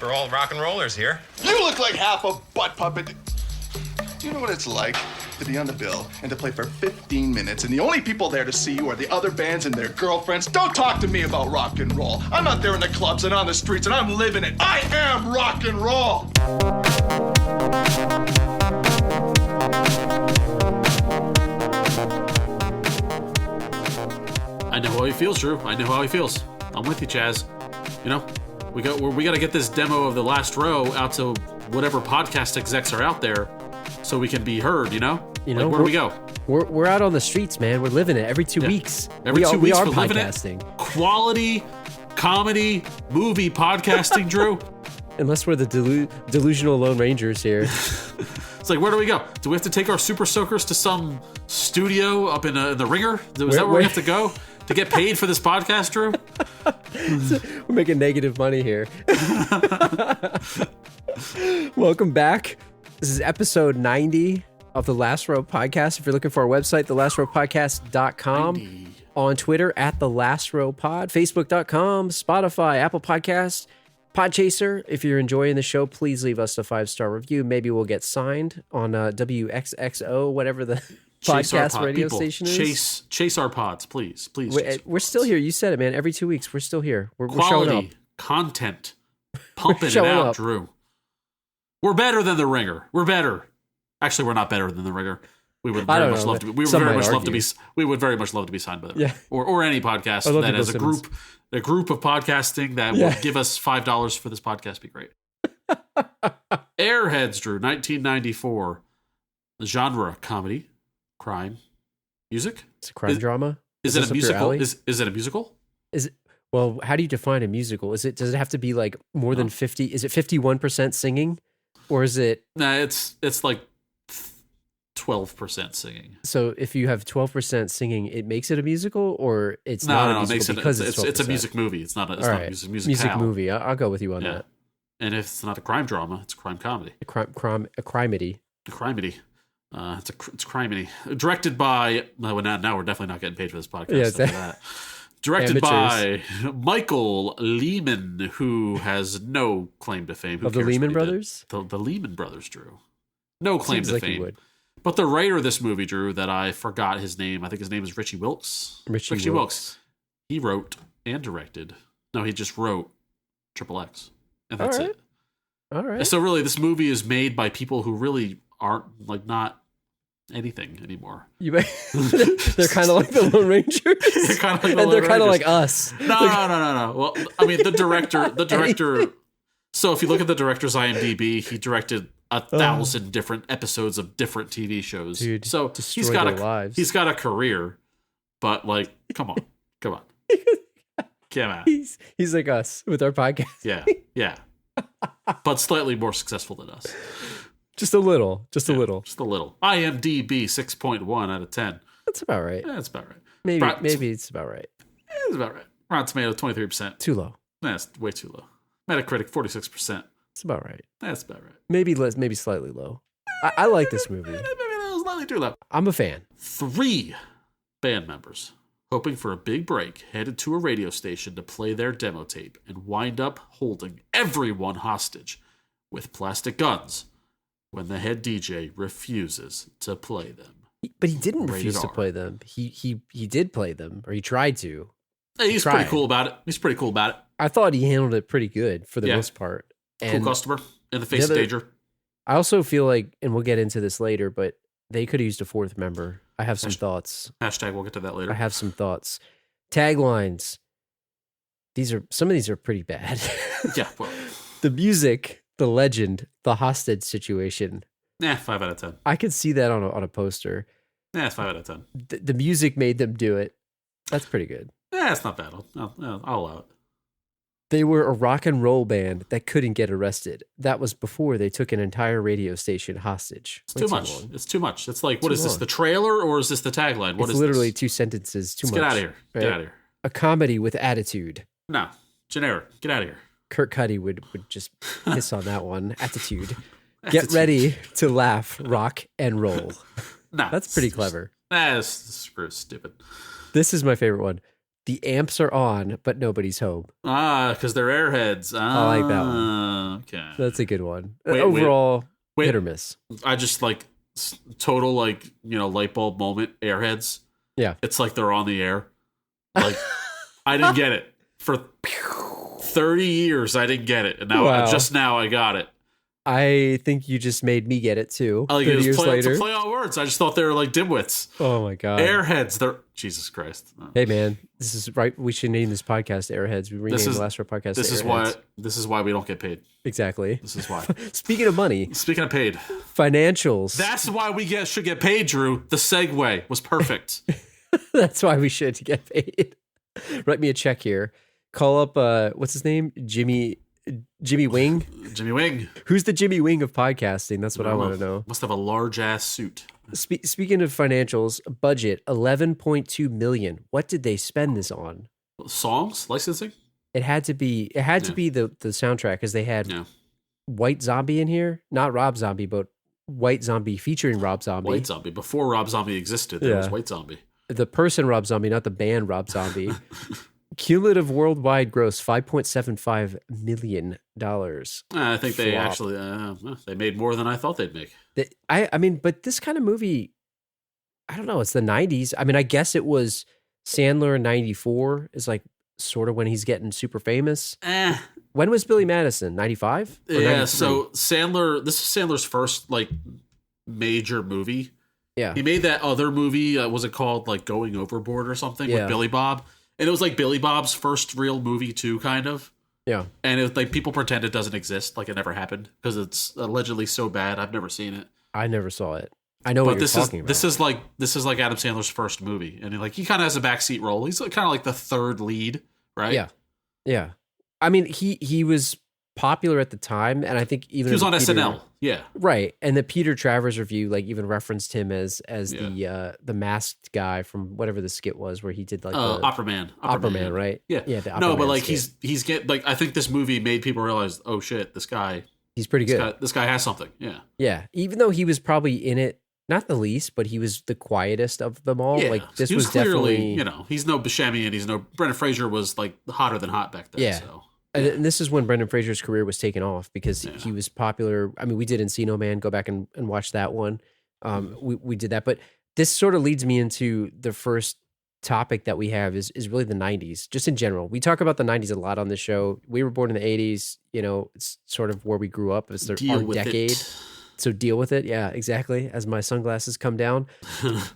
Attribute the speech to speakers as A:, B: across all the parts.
A: we're all rock and rollers here.
B: You look like half a butt puppet. You know what it's like to be on the bill and to play for 15 minutes, and the only people there to see you are the other bands and their girlfriends? Don't talk to me about rock and roll. I'm out there in the clubs and on the streets, and I'm living it. I am rock and roll.
C: I know how he feels, Drew. I know how he feels. I'm with you, Chaz. You know, we got to get this demo of The Last Row out to whatever podcast execs are out there, so we can be heard. You know, like, where do we go?
D: We're out on the streets, man. We're living it every 2 weeks.
C: Every 2 weeks,
D: we're
C: living
D: podcasting.
C: It. Quality comedy movie podcasting, Drew.
D: Unless we're the delusional Lone Rangers here.
C: It's like, where do we go? Do we have to take our super soakers to some studio up in the Ringer? Is that where we have to go to get paid for this podcast, Drew?
D: We're making negative money here. Welcome back. This is episode 90 of the Last Row Podcast. If you're looking for our website, thelastrowpodcast.com.
C: 90.
D: On Twitter, at The Last Row Pod. Facebook.com, Spotify, Apple Podcasts, Podchaser. If you're enjoying the show, please leave us a 5-star review. Maybe we'll get signed on WXXO, whatever the podcast radio station is.
C: Chase our pods, please.
D: We're still here. You said it, man. Every 2 weeks, we're still here. We're
C: Quality
D: showing up.
C: Content, pumping it out,
D: up.
C: Drew. We're better than the Ringer. We're better. Actually, we're not better than the Ringer. We would very much love to be. We would very much love to be. We would very much love to be signed by them.
D: Yeah.
C: Or any podcast that has a group of podcasting that will give us $5 for this podcast. Be great. Airheads, Drew, 1994. Genre: comedy, crime, music.
D: It's a crime drama.
C: Is it a musical? Is it a musical?
D: Is it? Well, how do you define a musical? Does it have to be like more than 50? Is it 51% singing, or is it?
C: Nah, it's like 12% singing.
D: So if you have 12% singing, it makes it a musical, or it's not a musical because it's
C: a music movie. It's not a music
D: movie. I'll go with you on that.
C: And if it's not a crime drama, it's a crime comedy.
D: A crimedy.
C: It's crimedy. Directed by now we're definitely not getting paid for this podcast. Yeah, that. Directed by Michael Lehman, who has no claim to fame. Who
D: of the Lehman Brothers?
C: The Lehman Brothers, Drew. No claim to fame. But the writer of this movie, Drew, that I forgot his name. I think his name is Richie Wilkes. Richie Wilkes. He wrote and directed. No, he just wrote Triple X. And that's it.
D: All right.
C: And so really, this movie is made by people who really aren't not anything anymore.
D: They're kind of like the Lone Rangers. They're kind of like us.
C: No. Well, I mean, the director. So if you look at the director's IMDb, he directed 1,000 different episodes of different TV shows.
D: Dude,
C: so he's got a career, but like, come on. Come on.
D: He's like us with our podcast.
C: Yeah. But slightly more successful than us.
D: Just a little.
C: IMDb 6.1 out of 10.
D: That's about right.
C: Yeah, that's about right.
D: Maybe it's about right.
C: It's about right. Rotten Tomato 23%.
D: Too low.
C: That's way too low. Metacritic 46%.
D: It's about right.
C: That's about right.
D: Maybe slightly low. I like this movie.
C: Maybe that was slightly too low.
D: I'm a fan.
C: 3 band members, hoping for a big break, headed to a radio station to play their demo tape and wind up holding everyone hostage with plastic guns when the head DJ refuses to play them.
D: But he didn't refuse to play them. He did play them, or he tried to.
C: Hey, he's pretty cool about it.
D: I thought he handled it pretty good for the most part.
C: And cool customer in the face of danger.
D: I also feel like, and we'll get into this later, but they could have used a 4th member. I have some thoughts.
C: Hashtag, we'll get to that later.
D: I have some thoughts. Taglines. Some of these are pretty bad.
C: Yeah. Well.
D: The music, the legend, the hostage situation.
C: 5 out of 10.
D: I could see that on a poster.
C: It's 5 out of 10.
D: The music made them do it. That's pretty good.
C: It's not bad. I'll allow it.
D: They were a rock and roll band that couldn't get arrested. That was before they took an entire radio station hostage.
C: It's too much. It's too much. It's like, what is this, the trailer or is this the tagline? What is
D: literally
C: this?
D: 2 sentences. Too much.
C: Get out of here.
D: Right?
C: Get out of here.
D: A comedy with attitude.
C: No. Generic. Get out of here.
D: Kurt Cuddy would just piss on that one. Attitude. Get ready to laugh, rock and roll.
C: No.
D: That's pretty clever.
C: That's stupid.
D: This is my favorite one. The amps are on, but nobody's home.
C: Because they're Airheads.
D: I like that one.
C: Okay.
D: That's a good one.
C: Wait,
D: Overall,
C: wait.
D: hit or miss.
C: I just like total like, light bulb moment, Airheads.
D: Yeah.
C: It's like they're on the air. Like, I didn't get it. For 30 years, I didn't get it. And now, just now, I got it.
D: I think you just made me get it too.
C: Like,
D: 30 years later.
C: It's a play on words. I just thought they were like dimwits.
D: Oh my God.
C: Airheads. They're Jesus Christ. No.
D: Hey man, this is right. We should name this podcast Airheads. We renamed the last row podcast.
C: This
D: Airheads.
C: This is why we don't get paid.
D: Exactly.
C: This is why.
D: Speaking of money,
C: Speaking of paid,
D: financials.
C: that's why we should get paid. Drew, the segue was perfect.
D: That's why we should get paid. Write me a check here. Call up. What's his name? Jimmy Wing.
C: Jimmy Wing.
D: Who's the Jimmy Wing of podcasting? That's what I want to know.
C: Must have a large ass suit.
D: Speaking of financials, budget $11.2 million. What did they spend this on?
C: Songs licensing.
D: It had to be. It had to be the soundtrack because they had White Zombie in here, not Rob Zombie, but White Zombie featuring Rob Zombie.
C: White Zombie. Before Rob Zombie existed, there was White Zombie.
D: The person Rob Zombie, not the band Rob Zombie. Cumulative worldwide gross $5.75 million.
C: I think they actually they made more than I thought they'd make.
D: I mean, but this kind of movie, I don't know. It's the 90s. I mean, I guess it was Sandler in 94 is like sort of when he's getting super famous. When was Billy Madison? 95?
C: Yeah. So Sandler. This is Sandler's first like major movie.
D: Yeah.
C: He made that other movie. Was it called like Going Overboard or something with Billy Bob? And it was like Billy Bob's first real movie too, kind of. Yeah. And it, like people pretend it doesn't exist, like it never happened, because it's allegedly so bad. I've never seen it.
D: I never saw it. I know what you're talking about.
C: This is like Adam Sandler's first movie, and he kind of has a backseat role. He's kind of like the third lead, right?
D: Yeah. Yeah. I mean, he was popular at the time, and I think even
C: he was on SNL. Yeah,
D: right. And the Peter Travers review like even referenced him as the masked guy from whatever the skit was where he did like
C: Opera Man,
D: right?
C: Yeah,
D: yeah.
C: No, but like skit. he's get like I think this movie made people realize, oh shit, this guy,
D: he's pretty good.
C: This guy has something. Yeah,
D: yeah. Even though he was probably in it. Not the least, but he was the quietest of them all.
C: Yeah,
D: like this
C: was
D: definitely,
C: definitely, he's no Buscemi and he's no Brendan Fraser was like hotter than hot back then.
D: Yeah.
C: So.
D: And this is when Brendan Fraser's career was taken off because he was popular. I mean, we did Encino Man. Go back and watch that one. We did that. But this sort of leads me into the first topic that we have is really the 90s, just in general. We talk about the 90s a lot on this show. We were born in the 80s. It's sort of where we grew up. It's our decade. So deal with it. Yeah, exactly. As my sunglasses come down.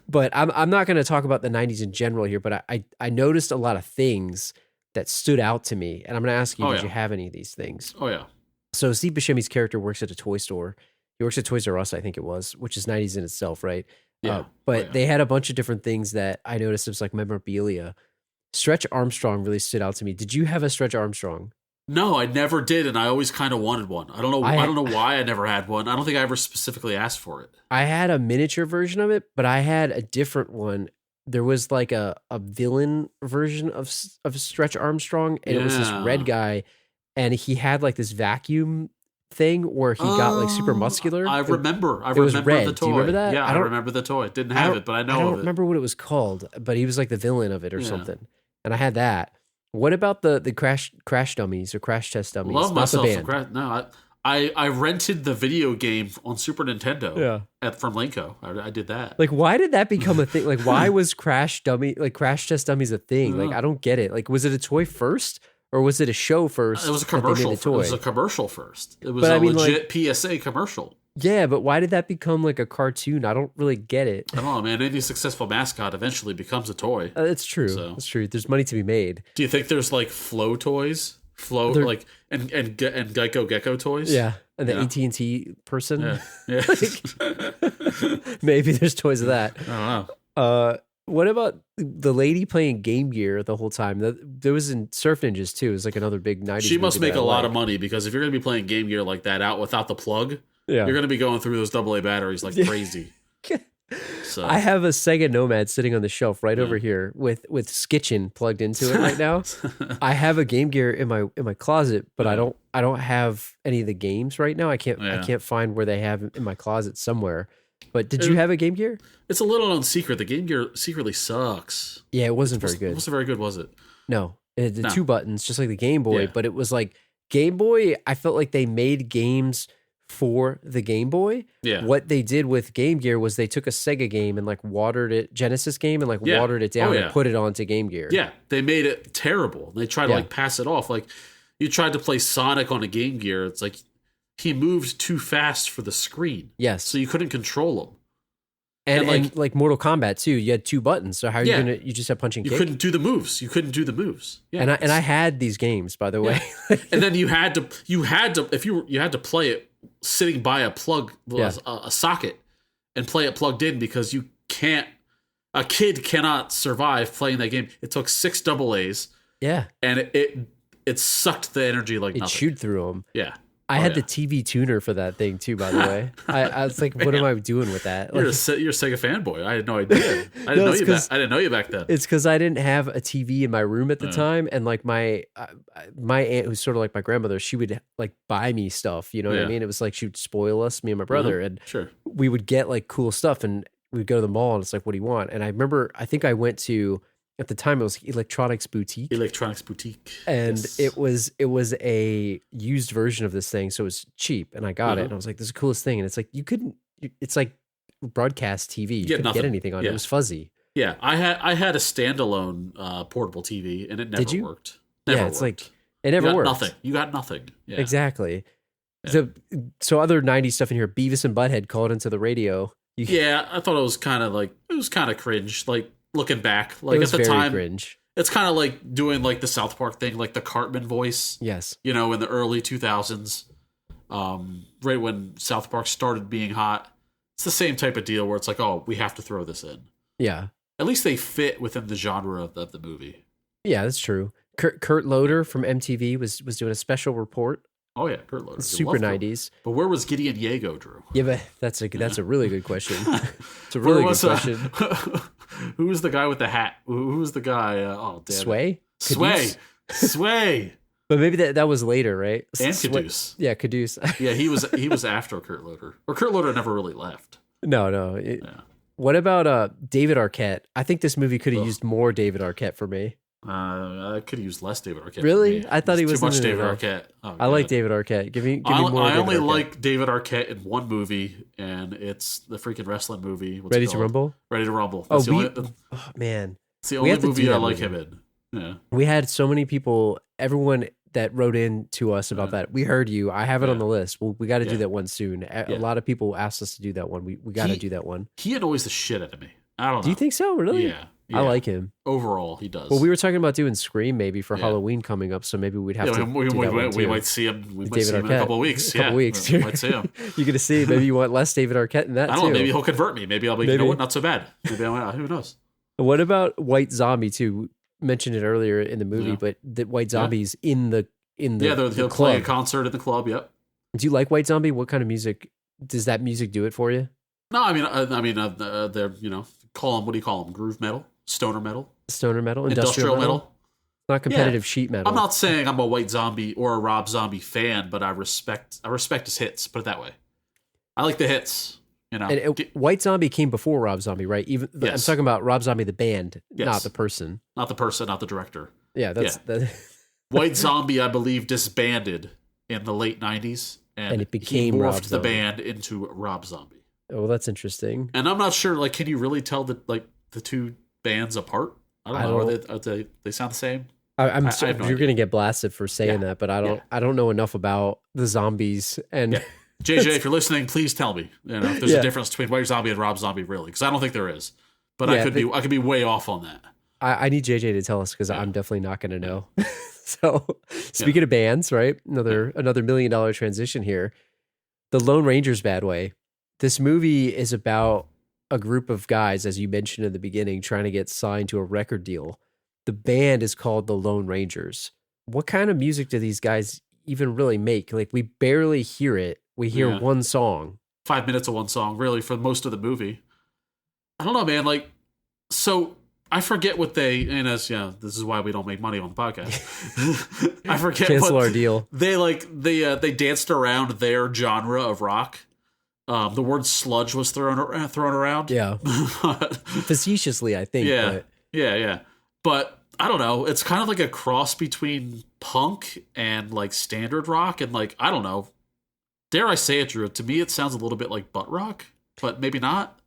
D: But I'm not going to talk about the 90s in general here, but I noticed a lot of things that stood out to me. And I'm going to ask you, did you have any of these things?
C: Oh, yeah.
D: So Steve Buscemi's character works at a toy store. He works at Toys R Us, I think it was, which is 90s in itself, right?
C: Yeah.
D: But they had a bunch of different things that I noticed. It was like memorabilia. Stretch Armstrong really stood out to me. Did you have a Stretch Armstrong?
C: No, I never did, and I always kind of wanted one. I don't know why I never had one. I don't think I ever specifically asked for it.
D: I had a miniature version of it, but I had a different one. There was like a villain version of Stretch Armstrong, and it was this red guy, and he had like this vacuum thing where he got like super muscular.
C: I remember
D: it was red.
C: The toy.
D: Do you remember that?
C: Yeah, I remember the toy. Didn't have it, but I know
D: I don't
C: of it.
D: remember what it was called, but he was like the villain of it or something. And I had that. What about the crash dummies or crash test dummies?
C: Love
D: Not
C: myself
D: the band.
C: No, I rented the video game on Super Nintendo.
D: Yeah.
C: From Lenko. I did that.
D: Like, why did that become a thing? Like, why was crash test dummies a thing? Like, I don't get it. Like, was it a toy first? Or was it a show first?
C: It was a commercial. It was a commercial first. It was legit PSA commercial.
D: Yeah, but why did that become like a cartoon? I don't really get it.
C: I don't know, man. Any successful mascot eventually becomes a toy.
D: It's true. It's true. There's money to be made.
C: Do you think there's like Flow toys? Like and Geico Gecko toys?
D: Yeah, and the AT&T person.
C: Yeah.
D: Maybe there's toys of that.
C: I don't know.
D: What about the lady playing Game Gear the whole time? There was in Surf Ninjas too. It was like another big 90s.
C: She must make a lot of money because if you're going to be playing Game Gear like that out without the plug, you're going to be going through those AA batteries like crazy. So
D: I have a Sega Nomad sitting on the shelf right over here with Skitchin plugged into it right now. I have a Game Gear in my closet, but I don't have any of the games right now. I can't find where they have in my closet somewhere. But did you have a Game Gear?
C: It's a little known secret. The Game Gear secretly sucks.
D: Yeah, it wasn't very good.
C: It wasn't very good, was it?
D: No, it had the 2 buttons, just like the Game Boy.
C: Yeah.
D: But it was like Game Boy. I felt like they made games for the Game Boy.
C: Yeah.
D: What they did with Game Gear was they took a Sega game and like watered it, Genesis game, and like watered it down and put it onto Game Gear.
C: Yeah, they made it terrible. They tried to like pass it off. Like you tried to play Sonic on a Game Gear. It's like he moved too fast for the screen.
D: Yes.
C: So you couldn't control him.
D: And like Mortal Kombat too, you had 2 buttons. So how are you gonna? You just have punch and kick.
C: You couldn't do the moves. Yeah.
D: And I had these games, by the way.
C: And then you had to if you had to play it sitting by a plug, a socket, and play it plugged in because you can't. A kid cannot survive playing that game. It took 6 AA's.
D: Yeah.
C: And it sucked the energy like nothing.
D: It chewed through them.
C: Yeah.
D: I had the TV tuner for that thing too, by the way. I was like, what am I doing with that? Like,
C: you're a Sega fanboy. I had no idea. I didn't know you back then.
D: It's because I didn't have a TV in my room at the time, and like my aunt, who's sort of like my grandmother, she would like buy me stuff. You know what I mean? It was like she would spoil us, me and my brother, and we would get like cool stuff, and we'd go to the mall, and it's like, what do you want? And I remember, I think I went to. At the time, it was Electronics Boutique. And it was a used version of this thing, so it was cheap. And I got it, and I was like, "This is the coolest thing." And it's like it's like broadcast TV. You couldn't get anything on it. It was fuzzy.
C: Yeah, I had a standalone portable TV, and it never worked.
D: Never worked. Like it never worked.
C: Nothing. You got nothing. Yeah.
D: Exactly. Yeah. So other '90s stuff in here. Beavis and Butthead called into the radio.
C: I thought it was kind of cringe. Like. Looking back, like at the time,
D: cringe.
C: It's kind of like doing like the South Park thing, like the Cartman voice.
D: Yes,
C: in the early 2000s, right when South Park started being hot. It's the same type of deal where it's like, oh, we have to throw this in.
D: Yeah,
C: at least they fit within the genre of the movie.
D: Yeah, that's true. Kurt Loder from MTV was doing a special report.
C: Oh yeah, Kurt Loder,
D: super 90s.
C: But where was Gideon Yago, Drew?
D: Yeah, but that's a really good question. It's a really good question.
C: Who was the guy with the hat? Who was the guy? Oh, damn
D: Sway?
C: Sway.
D: But maybe that was later, right?
C: And Caduce.
D: Yeah, Caduce.
C: Yeah, he was after Kurt Loder. Or Kurt Loder never really left.
D: No. What about David Arquette? I think this movie could have used more David Arquette for me.
C: I could have used less David Arquette.
D: Really? I thought he was
C: too much David Arquette. Oh,
D: I like David Arquette. Give me more.
C: I only like David Arquette in one movie, and it's the freaking wrestling movie.
D: Ready to Rumble.
C: Ready to Rumble.
D: That's man,
C: it's the only movie I like him in. Yeah.
D: We had so many people. Everyone that wrote in to us about that. We heard you. I have it on the list. Well, we got to do that one soon. A lot of people asked us to do that one. We got to do that one.
C: He annoys the shit out of me. I don't know.
D: Do you think so? Really?
C: Yeah.
D: I like him.
C: Overall, he does.
D: Well, we were talking about doing Scream maybe for Halloween coming up, so maybe we'd have to.
C: We might see him. We might see him in a couple of weeks. We might see him.
D: You're gonna see. Maybe you want less David Arquette in that.
C: I don't know. Maybe he'll convert me. Maybe I'll be. You know what? Not so bad. Maybe who knows?
D: What about White Zombie too? We mentioned it earlier in the movie, but the White Zombie's in the
C: he'll play a concert in the club. Yep.
D: Do you like White Zombie? What kind of music does that music do it for you?
C: No, I mean, they're call them, what do you call them? Groove metal, stoner metal,
D: industrial metal. Not competitive sheet metal.
C: I'm not saying I'm a White Zombie or a Rob Zombie fan, but I respect his hits. Put it that way. I like the hits.
D: And White Zombie came before Rob Zombie, right? I'm talking about Rob Zombie the band, not the person.
C: Not the person, not the director.
D: Yeah, that.
C: White Zombie, I believe, disbanded in the late 90s, and it became he morphed the band into Rob Zombie.
D: Oh, well, that's interesting.
C: And I'm not sure, like, can you really tell the two bands apart? I don't know. Are they sound the same?
D: I'm sorry, you're going to get blasted for saying that, but I don't know enough about the zombies. And
C: JJ, if you're listening, please tell me. If there's a difference between White Zombie and Rob Zombie, really, because I don't think there is. But I could be way off on that.
D: I need JJ to tell us because I'm definitely not going to know. So, speaking of bands, right? Another $1 million transition here. The Lone Ranger's Badway. This movie is about a group of guys, as you mentioned in the beginning, trying to get signed to a record deal. The band is called the Lone Rangers. What kind of music do these guys even really make? Like, we barely hear it. We hear one song.
C: 5 minutes of one song, really, for most of the movie. I don't know, man. Like, so I forget what they, and this is why we don't make money on the podcast. I forget
D: cancel our deal.
C: They danced around their genre of rock. The word sludge was thrown around.
D: Yeah. Facetiously, I think.
C: Yeah.
D: But.
C: Yeah. But I don't know. It's kind of like a cross between punk and like standard rock, and like I don't know. Dare I say it, Drew? To me, it sounds a little bit like butt rock, but maybe not.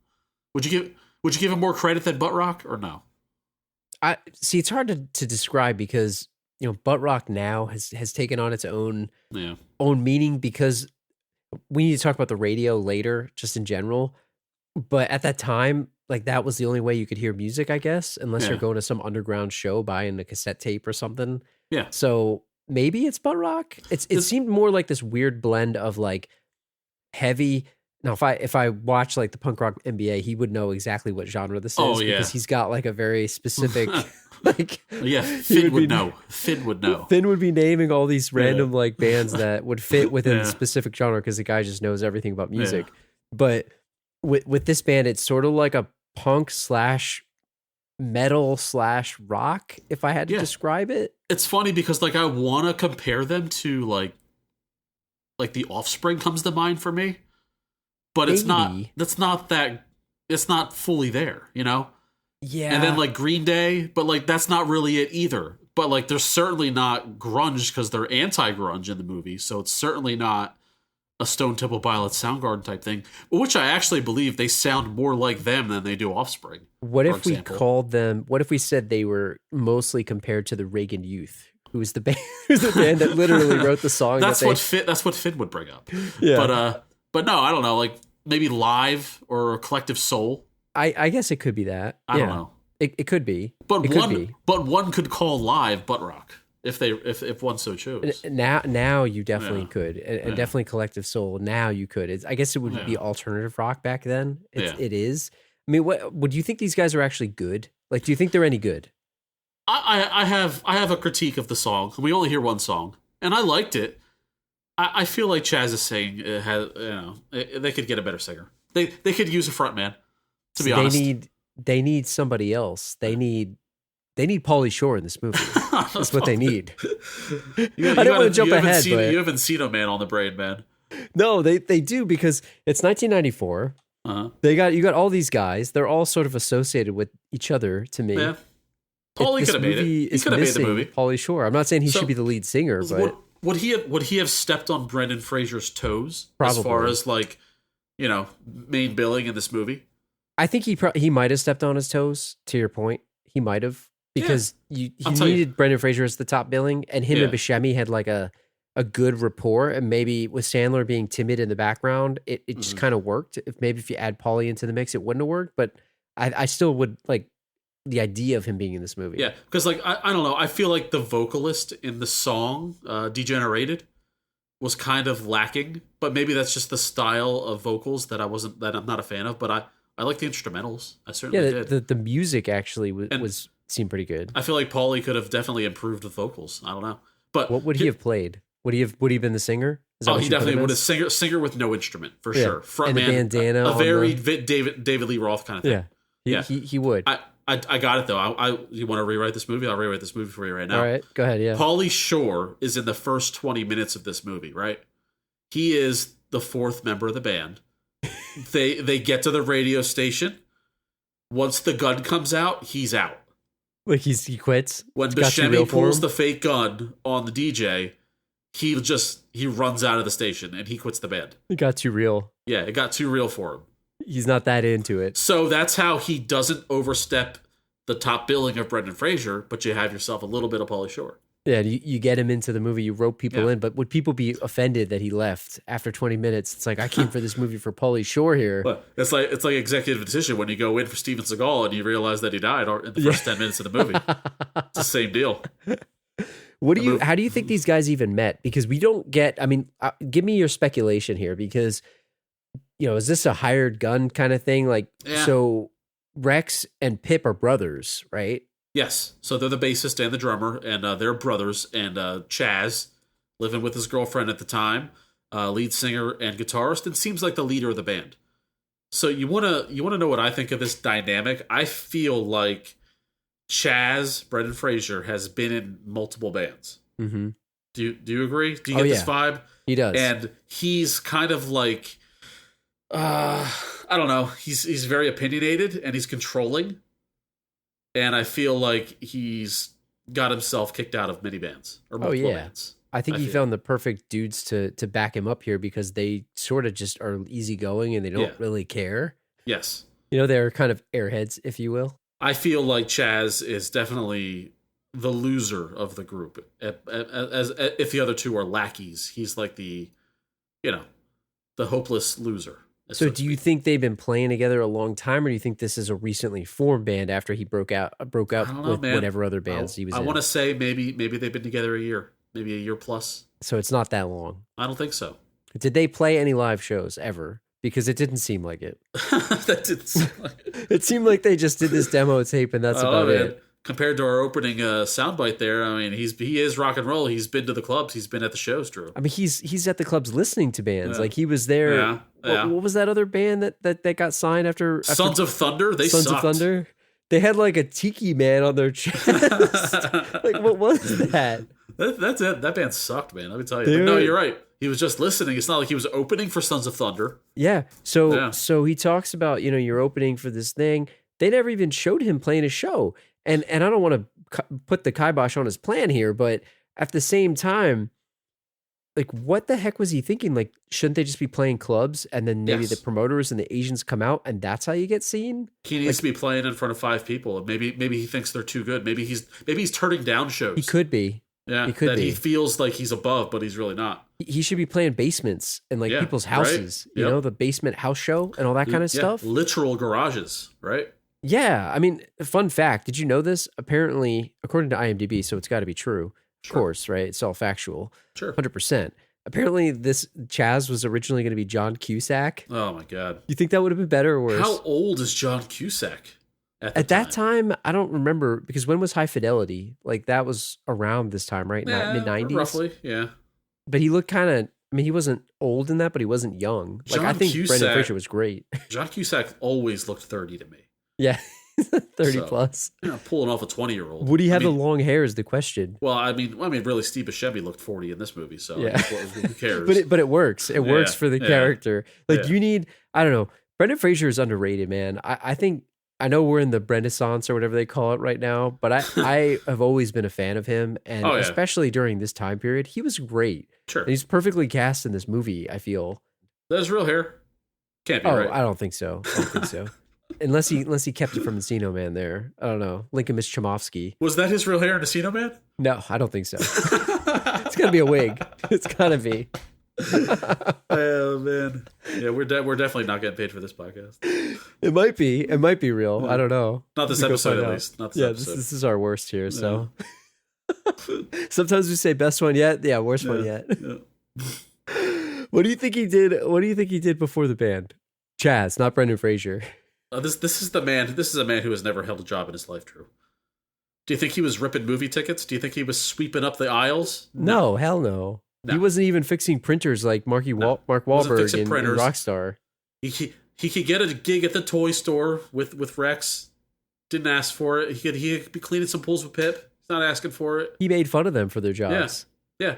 C: Would you give him more credit than butt rock, or no?
D: I see. It's hard to describe because butt rock now has taken on its own meaning, because we need to talk about the radio later, just in general. But at that time, like that was the only way you could hear music, I guess, unless you're going to some underground show buying a cassette tape or something.
C: Yeah.
D: So maybe it's butt rock. It seemed more like this weird blend of like heavy. Now, if I watch like the punk rock NBA, he would know exactly what genre this is because he's got like a very specific like.
C: Finn would know. Finn would know.
D: Finn would be naming all these random like bands that would fit within the specific genre because the guy just knows everything about music. Yeah. But with this band, it's sort of like a punk / metal / rock, if I had to describe it.
C: It's funny because like I want to compare them to like The Offspring comes to mind for me, but it's not fully there, Yeah. And then like Green Day, but like that's not really it either. But like they're certainly not grunge because they're anti-grunge in the movie, so it's certainly not a Stone Temple Pilots Soundgarden type thing, which I actually believe they sound more like them than they do Offspring.
D: What if we called them? What if we said they were mostly compared to the Reagan Youth, who's the band that literally wrote the song?
C: That's what Finn would bring up. Yeah, but no, I don't know. Like maybe Live or Collective Soul.
D: I guess it could be that.
C: I don't know.
D: It could be.
C: But one could call Live butt rock if one so chose.
D: Now you definitely could, and definitely Collective Soul. Now you could. I guess it would be alternative rock back then. It is. I mean, would you think these guys are actually good? Like, do you think they're any good?
C: I have a critique of the song. We only hear one song, and I liked it. I feel like Chaz is saying they could get a better singer. They could use a front man. To be honest,
D: they need somebody else. They need Pauly Shore in this movie. That's what they need. I don't want to jump ahead, but
C: you haven't seen a Man on the Brain, man.
D: No, they do because it's 1994. Uh-huh. You got all these guys. They're all sort of associated with each other to me.
C: Yeah. Pauly could have made it. He could have made the movie.
D: Pauly Shore. I'm not saying he should be the lead singer, but
C: would he have stepped on Brendan Fraser's toes
D: Probably.
C: As far as like main billing in this movie?
D: I think he might have stepped on his toes. To your point, he might have because he needed Brendan Fraser as the top billing, and him and Buscemi had like a good rapport, and maybe with Sandler being timid in the background, it just kind of worked. If you add Pauly into the mix, it wouldn't have worked, but I still would like the idea of him being in this movie.
C: Yeah, because like I don't know, I feel like the vocalist in the song "Degenerated" was kind of lacking, but maybe that's just the style of vocals that I'm not a fan of. But I like the instrumentals. I certainly did.
D: The music actually seemed pretty good.
C: I feel like Pauly could have definitely improved with vocals. I don't know, but
D: what would he have played? Would he have been the singer?
C: He definitely would have singer with no instrument for sure. Frontman,
D: bandana,
C: a very David Lee Roth kind of thing.
D: Yeah, he would.
C: I got it though. You want to rewrite this movie? I'll rewrite this movie for you right now.
D: All right, go ahead. Yeah,
C: Pauly Shore is in the first 20 minutes of this movie. Right, he is the fourth member of the band. They get to the radio station. Once the gun comes out, he's out.
D: Like he quits.
C: When Buscemi pulls the fake gun on the DJ, he runs out of the station and he quits the band.
D: It got too real.
C: Yeah, it got too real for him.
D: He's not that into it.
C: So that's how he doesn't overstep the top billing of Brendan Fraser, but you have yourself a little bit of Pauly Shore.
D: Yeah, you get him into the movie, you rope people in, but would people be offended that he left after 20 minutes? It's like, I came for this movie for Pauly Shore here.
C: Well, it's like executive decision when you go in for Steven Seagal and you realize that he died in the first 10 minutes of the movie. It's the same deal.
D: How do you think these guys even met? Because we don't get, give me your speculation here, because, is this a hired gun kind of thing? Like, so Rex and Pip are brothers, right?
C: Yes. So they're the bassist and the drummer, and they're brothers. And Chaz, living with his girlfriend at the time, lead singer and guitarist, and seems like the leader of the band. So you wanna know what I think of this dynamic? I feel like Chaz, Brendan Fraser, has been in multiple bands.
D: Mm-hmm.
C: Do you agree? Do you get this vibe?
D: He does.
C: And he's kind of like I don't know. He's very opinionated and he's controlling, and I feel like he's got himself kicked out of many bands or multiple bands.
D: I think he found the perfect dudes to back him up here because they sort of just are easygoing and they don't really care.
C: Yes.
D: They're kind of airheads, if you will.
C: I feel like Chaz is definitely the loser of the group. As if the other two are lackeys, he's like the hopeless loser.
D: So do you think they've been playing together a long time, or do you think this is a recently formed band after he broke up with whatever other bands he was in?
C: I want to say maybe they've been together a year, maybe a year plus.
D: So it's not that long.
C: I don't think so.
D: Did they play any live shows ever? Because it didn't seem like it.
C: That didn't seem like it.
D: It seemed like they just did this demo tape and that's about it.
C: Compared to our opening soundbite there, I mean, he is rock and roll. He's been to the clubs. He's been at the shows, Drew.
D: I mean, he's at the clubs listening to bands. Like he was there.
C: Yeah.
D: What was that other band that got signed after
C: Sons of Thunder? They
D: Sons
C: sucked.
D: of Thunder. They had like a tiki man on their chest. Like what was that?
C: That's it. That band sucked, man. Let me tell you. But no, you're right. He was just listening. It's not like he was opening for Sons of Thunder.
D: Yeah. So he talks about, you're opening for this thing. They never even showed him playing a show. And I don't want to put the kibosh on his plan here, but at the same time, like, what the heck was he thinking? Like, shouldn't they just be playing clubs and then maybe the promoters and the Asians come out and that's how you get seen?
C: He needs to be playing in front of 5 people. And maybe he thinks they're too good. Maybe he's turning down shows.
D: He could be.
C: Yeah, he feels like he's above, but he's really not.
D: He should be playing basements and like people's houses,
C: right?
D: The basement house show and all that kind of stuff.
C: Literal garages, right?
D: Yeah. I mean, fun fact. Did you know this? Apparently, according to IMDb, so it's got to be true. Of course, right? It's all factual.
C: Sure.
D: 100%. Apparently, this Chaz was originally going to be John Cusack.
C: Oh, my God.
D: You think that would have been better or worse?
C: How old is John Cusack
D: at that time? I don't remember, because when was High Fidelity? Like, that was around this time, right? Mid-90s?
C: Roughly, yeah.
D: But he looked kind of, I mean, he wasn't old in that, but he wasn't young. Like, I think Brendan Fraser was great.
C: John Cusack always looked 30 to me.
D: Yeah. 30 plus.
C: Pulling off a 20-year-old.
D: Would he have the long hair is the question.
C: Well, I mean, really, Steve Buscemi looked 40 in this movie, so yeah. Who cares?
D: but it works. It works for the character. Like, you need, I don't know. Brendan Fraser is underrated, man. I know we're in the Renaissance or whatever they call it right now, but I have always been a fan of him. And especially during this time period, he was great.
C: Sure.
D: And he's perfectly cast in this movie, I feel.
C: That's real hair. Can't be right.
D: I don't think so. Unless he kept it from Encino Man there. I don't know. Lincoln Chomovsky.
C: Was that his real hair in Encino Man?
D: No, I don't think so. It's got to be a wig. It's got to be.
C: Oh, man. Yeah, we're definitely not getting paid for this podcast.
D: It might be. It might be real. I don't know.
C: Not this episode, at least. Not this episode.
D: This is our worst here, so. Sometimes we say best one yet. Yeah, worst one yet. Yeah. What do you think he did? What do you think he did before the band? Chaz, not Brendan Fraser.
C: This is a man who has never held a job in his life, Drew. Do you think he was ripping movie tickets? Do you think he was sweeping up the aisles?
D: No, hell no. He wasn't even fixing printers like Mark Wahlberg in Rockstar.
C: He could get a gig at the toy store with Rex. Didn't ask for it. He could be cleaning some pools with Pip. He's not asking for it.
D: He made fun of them for their jobs.
C: Yeah.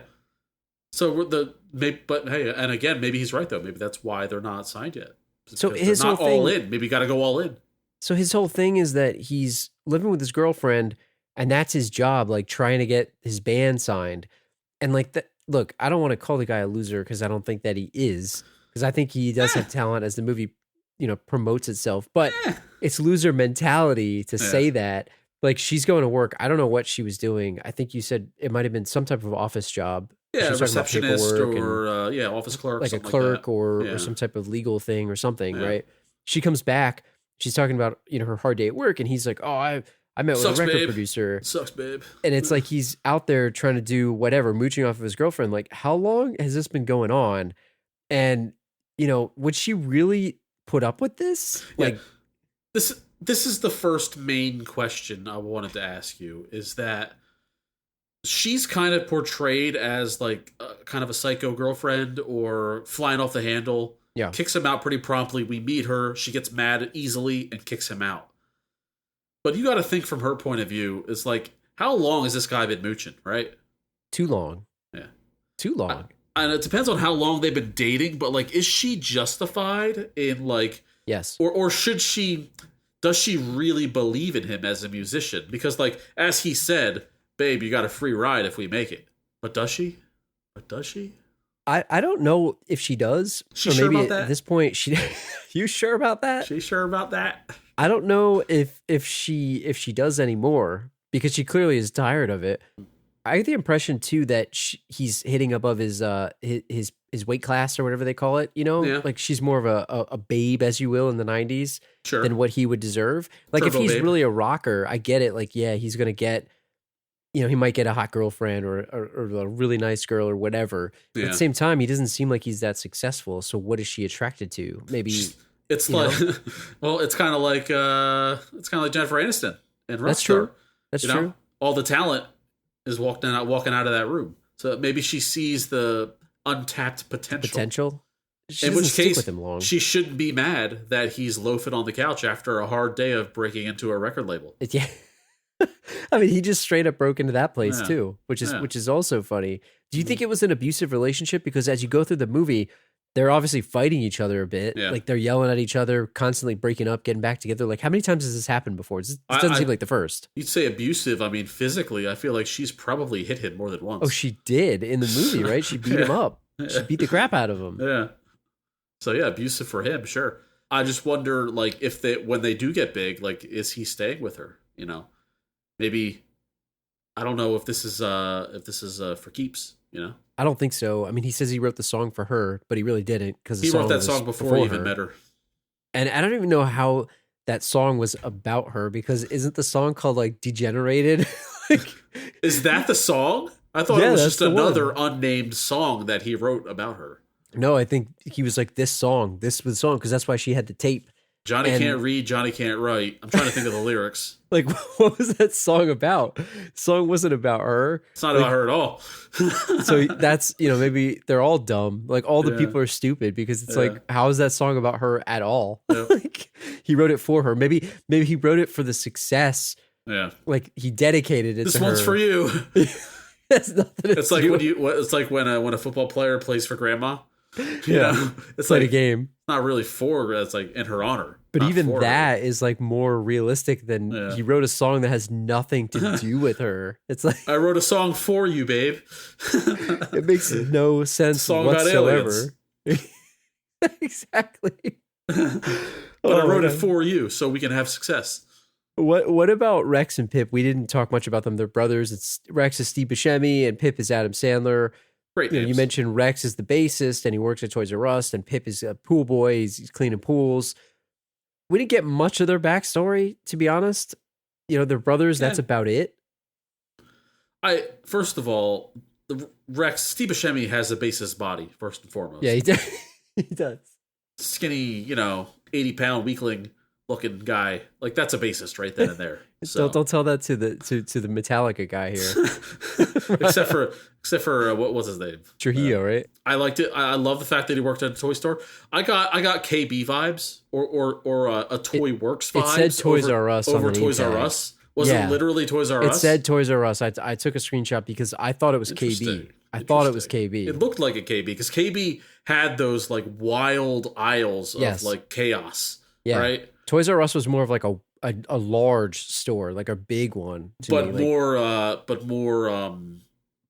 C: So but hey, and again, maybe he's right though. Maybe that's why they're not signed yet.
D: So his
C: they're not
D: whole thing,
C: all in. Maybe you got to go all in.
D: So his whole thing is that he's living with his girlfriend, and that's his job, like trying to get his band signed. And like, look, I don't want to call the guy a loser because I don't think that he is, because I think he does have talent as the movie, promotes itself. But it's loser mentality to say that. Like, she's going to work. I don't know what she was doing. I think you said it might have been some type of office job.
C: Yeah, receptionist or office clerk,
D: like a clerk or some type of legal thing or something, right? She comes back. She's talking about her hard day at work, and he's like, "Oh, I met with a record producer.
C: Sucks, babe."
D: And it's like he's out there trying to do whatever, mooching off of his girlfriend. Like, how long has this been going on? And would she really put up with this? Like,
C: this is the first main question I wanted to ask you. Is that she's kind of portrayed as like kind of a psycho girlfriend or flying off the handle.
D: Yeah.
C: Kicks him out pretty promptly. We meet her. She gets mad easily and kicks him out. But you got to think from her point of view. It's like, how long has this guy been mooching, right?
D: Too long.
C: Yeah.
D: Too long.
C: And it depends on how long they've been dating, but like, is she justified in like,
D: Yes.
C: or should she, does she really believe in him as a musician? Because like, as he said, babe, you got a free ride if we make it. But does she?
D: I don't know if she does.
C: She
D: or
C: sure
D: maybe
C: about that?
D: at this point she you sure about that?
C: She sure about that?
D: I don't know if she does anymore because she clearly is tired of it. I get the impression too that he's hitting above his weight class or whatever they call it, you know?
C: Yeah.
D: Like she's more of a babe, as you will, in the 90s
C: Sure.
D: than what he would deserve. Like
C: Turbo
D: if he's
C: babe.
D: really a rocker, I get it. Like, yeah, he's going to get, you know, he might get a hot girlfriend or a really nice girl or whatever. But at
C: Yeah.
D: the same time, he doesn't seem like he's that successful. So what is she attracted to? Maybe
C: It's
D: you
C: like,
D: know?
C: well, it's kind of like Jennifer Aniston and
D: That's
C: Rockstar.
D: true. That's
C: You know?
D: true.
C: All the talent is walking out of that room. So maybe she sees the untapped potential.
D: She
C: In
D: doesn't
C: which
D: stick
C: case,
D: with him long.
C: she shouldn't be mad that he's loafing on the couch after a hard day of breaking into a record label.
D: Yeah. I mean, he just straight up broke into that place
C: Yeah.
D: too, which
C: Yeah.
D: is also funny. Do you think it was an abusive relationship? Because as you go through the movie, they're obviously fighting each other a bit.
C: Yeah.
D: Like they're yelling at each other, constantly breaking up, getting back together. Like how many times has this happened before? This doesn't seem like the first.
C: You'd say abusive. I mean, physically, I feel like she's probably hit him more than once.
D: Oh, she did in the movie, right? She beat him up. She beat the crap out of him.
C: Yeah. So yeah, abusive for him, sure. I just wonder, like, if when they do get big, like, is he staying with her? You know, maybe. I don't know if this is for keeps. You know,
D: I don't think so. I mean, he says he wrote the song for her, but he really didn't because
C: he wrote that song before he even met her.
D: And I don't even know how that song was about her because isn't the song called like Degenerated? Like,
C: Is that the song? I thought
D: Yeah,
C: it was
D: that's
C: just
D: the
C: another
D: one.
C: unnamed song that he wrote about her.
D: no, I think he was like this was the song because that's why she had the tape.
C: Johnny
D: And-
C: can't read, Johnny can't write. I'm trying to think of the lyrics.
D: Like, what was that song about? The song wasn't about her.
C: It's not about her at all.
D: So that's, you know, maybe they're all dumb. Like all the
C: Yeah.
D: people are stupid because it's
C: Yeah.
D: like, how is that song about her at all?
C: Yeah.
D: Like he wrote it for her. Maybe he wrote it for the success.
C: Yeah,
D: Like he dedicated it
C: this
D: to her.
C: one's for you.
D: That's nothing to
C: It's like
D: do
C: when
D: with-
C: it's like when a football player plays for grandma. You
D: Yeah.
C: know? It's
D: Played
C: like
D: a game.
C: not really for. It's like in her honor.
D: But
C: not
D: even
C: for her.
D: that is like more realistic than
C: Yeah.
D: he wrote a song that has nothing to do with her. It's like
C: I wrote a song for you, babe.
D: it makes no sense
C: Song about
D: whatsoever. Exactly.
C: But I
D: Oh,
C: wrote it
D: man.
C: for you so we can have success.
D: What about Rex and Pip? We didn't talk much about them. They're brothers. It's Rex is Steve Buscemi and Pip is Adam Sandler.
C: Great
D: You know,
C: names.
D: you mentioned Rex is the bassist and he works at Toys R Us, and Pip is a pool boy. He's cleaning pools. We didn't get much of their backstory, to be honest. You know, they're brothers. That's
C: Yeah.
D: about it.
C: First of all, the Steve Buscemi has a bassist body, first and foremost.
D: Yeah, he does. He does.
C: Skinny, 80-pound weakling looking guy. Like that's a bassist right then and there. So.
D: Don't tell that to the Metallica guy here.
C: except for what was his name?
D: Trujillo, right?
C: I liked it. I love the fact that he worked at a toy store. I got KB vibes or a Toy Works
D: It
C: vibes.
D: said Toys R Us
C: over
D: on the
C: Toys
D: name
C: R
D: tag.
C: Us. Was
D: Yeah.
C: it literally Toys R
D: It
C: Us?
D: said Toys R Us. I took a screenshot because I thought it was KB.
C: Interesting.
D: I thought it was
C: Interesting.
D: KB.
C: It looked like a KB because KB had those like wild aisles of
D: Yes.
C: like chaos.
D: Yeah.
C: Right.
D: Toys R Us was more of like a large store, like a big one. to
C: But
D: me, like-
C: more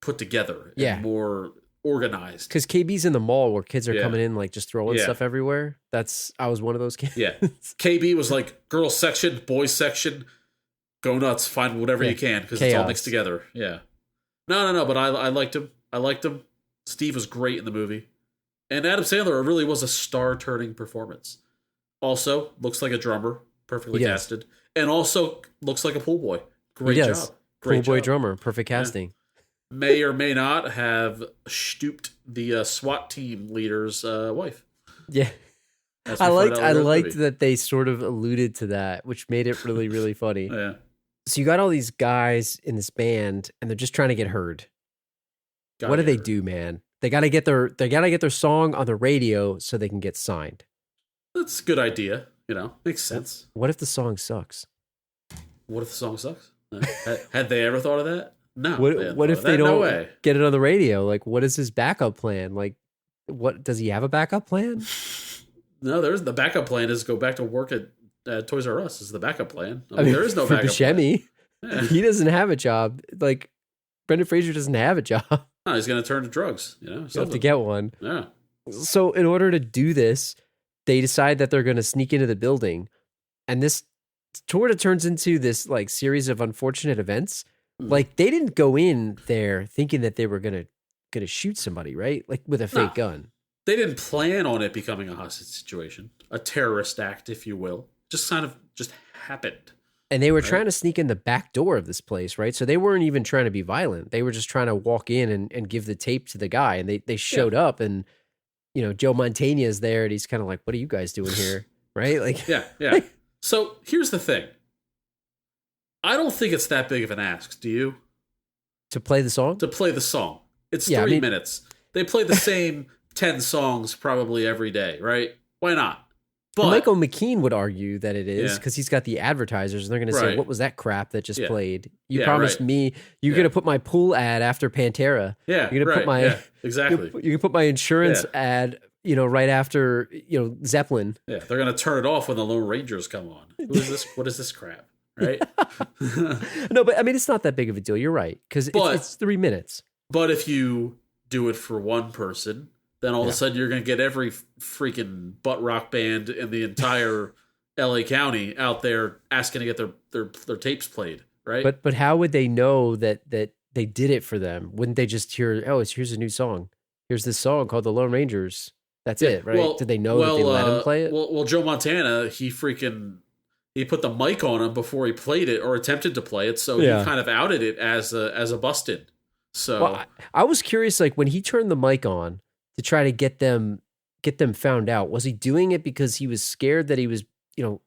C: put together.
D: Yeah.
C: And more organized.
D: Because KB's in the mall where kids are
C: Yeah.
D: coming in, like just throwing
C: Yeah.
D: stuff everywhere. I was one of those kids.
C: Yeah. KB was like girls section, boys section. Go nuts, find whatever
D: Yeah.
C: you can because it's all
D: Chaos.
C: mixed together. Yeah. No. But I liked him. I liked him. Steve was great in the movie, and Adam Sandler really was a star-turning performance. Also, looks like a drummer, perfectly
D: He does.
C: casted, and also looks like a pool boy. Great
D: He does.
C: job.
D: Cool
C: Great
D: boy
C: job.
D: drummer, perfect casting.
C: May or may not have stooped the SWAT team leader's wife.
D: Yeah.
C: As we
D: I
C: find
D: liked
C: out later in the
D: liked
C: movie.
D: that they sort of alluded to that, which made it really, really funny.
C: Yeah.
D: So you got all these guys in this band and they're just trying to get heard.
C: Got
D: What do
C: it.
D: they do, man? They gotta get their song on the radio so they can get signed.
C: That's a good idea. Makes sense.
D: What if the song sucks?
C: What if the song sucks? Had they ever thought of that? No.
D: What if they don't get it on the radio? Like, what is his backup plan? Like, what does he have a backup plan?
C: No, the backup plan is go back to work at Toys R Us. Is the backup plan? I mean, there is no
D: for
C: backup
D: Buscemi.
C: plan.
D: He doesn't have a job. Like, Brendan Fraser doesn't have a job.
C: No, he's going to turn to drugs. You
D: have to get one.
C: Yeah.
D: So in order to do this, they decide that they're going to sneak into the building, and this sort of turns into this like series of unfortunate events. Like, they didn't go in there thinking that they were gonna shoot somebody, right? Like with a fake gun.
C: They didn't plan on it becoming a hostage situation, a terrorist act, if you will. Just kind of just happened.
D: And they were trying to sneak in the back door of this place, right? So they weren't even trying to be violent. They were just trying to walk in and give the tape to the guy. And they showed up, and Joe Mantegna is there, and he's kind of like, "What are you guys doing here?" Right? Like,
C: yeah. So here's the thing. I don't think it's that big of an ask. Do you?
D: To play the song?
C: To play the song. It's 3 minutes. They play the same 10 songs probably every day, right? Why not? But
D: Michael McKean would argue that it is because he's got the advertisers, and they're going to say, "What was that crap that just played? You promised me you're going to put my pool ad after Pantera.
C: Yeah,
D: you're going to put my
C: exactly.
D: You can put my insurance ad, right after Zeppelin.
C: Yeah, they're going to turn it off when the Lone Rangers come on. Who is this? What is this crap? Right?
D: No, but I mean, it's not that big of a deal. You're right, because it's 3 minutes.
C: But if you do it for one person, then all of a sudden you're going to get every freaking butt rock band in the entire LA County out there asking to get their tapes played, right?
D: But how would they know that they did it for them? Wouldn't they just hear, here's a new song. Here's this song called The Lone Rangers. That's it, right?
C: Well,
D: did they know that they let him play it?
C: Well, Joe Montana, he put the mic on him before he played it or attempted to play it, so he kind of outed it as a busted. So
D: I was curious, like when he turned the mic on to try to get them found out, was he doing it because he was scared that he was,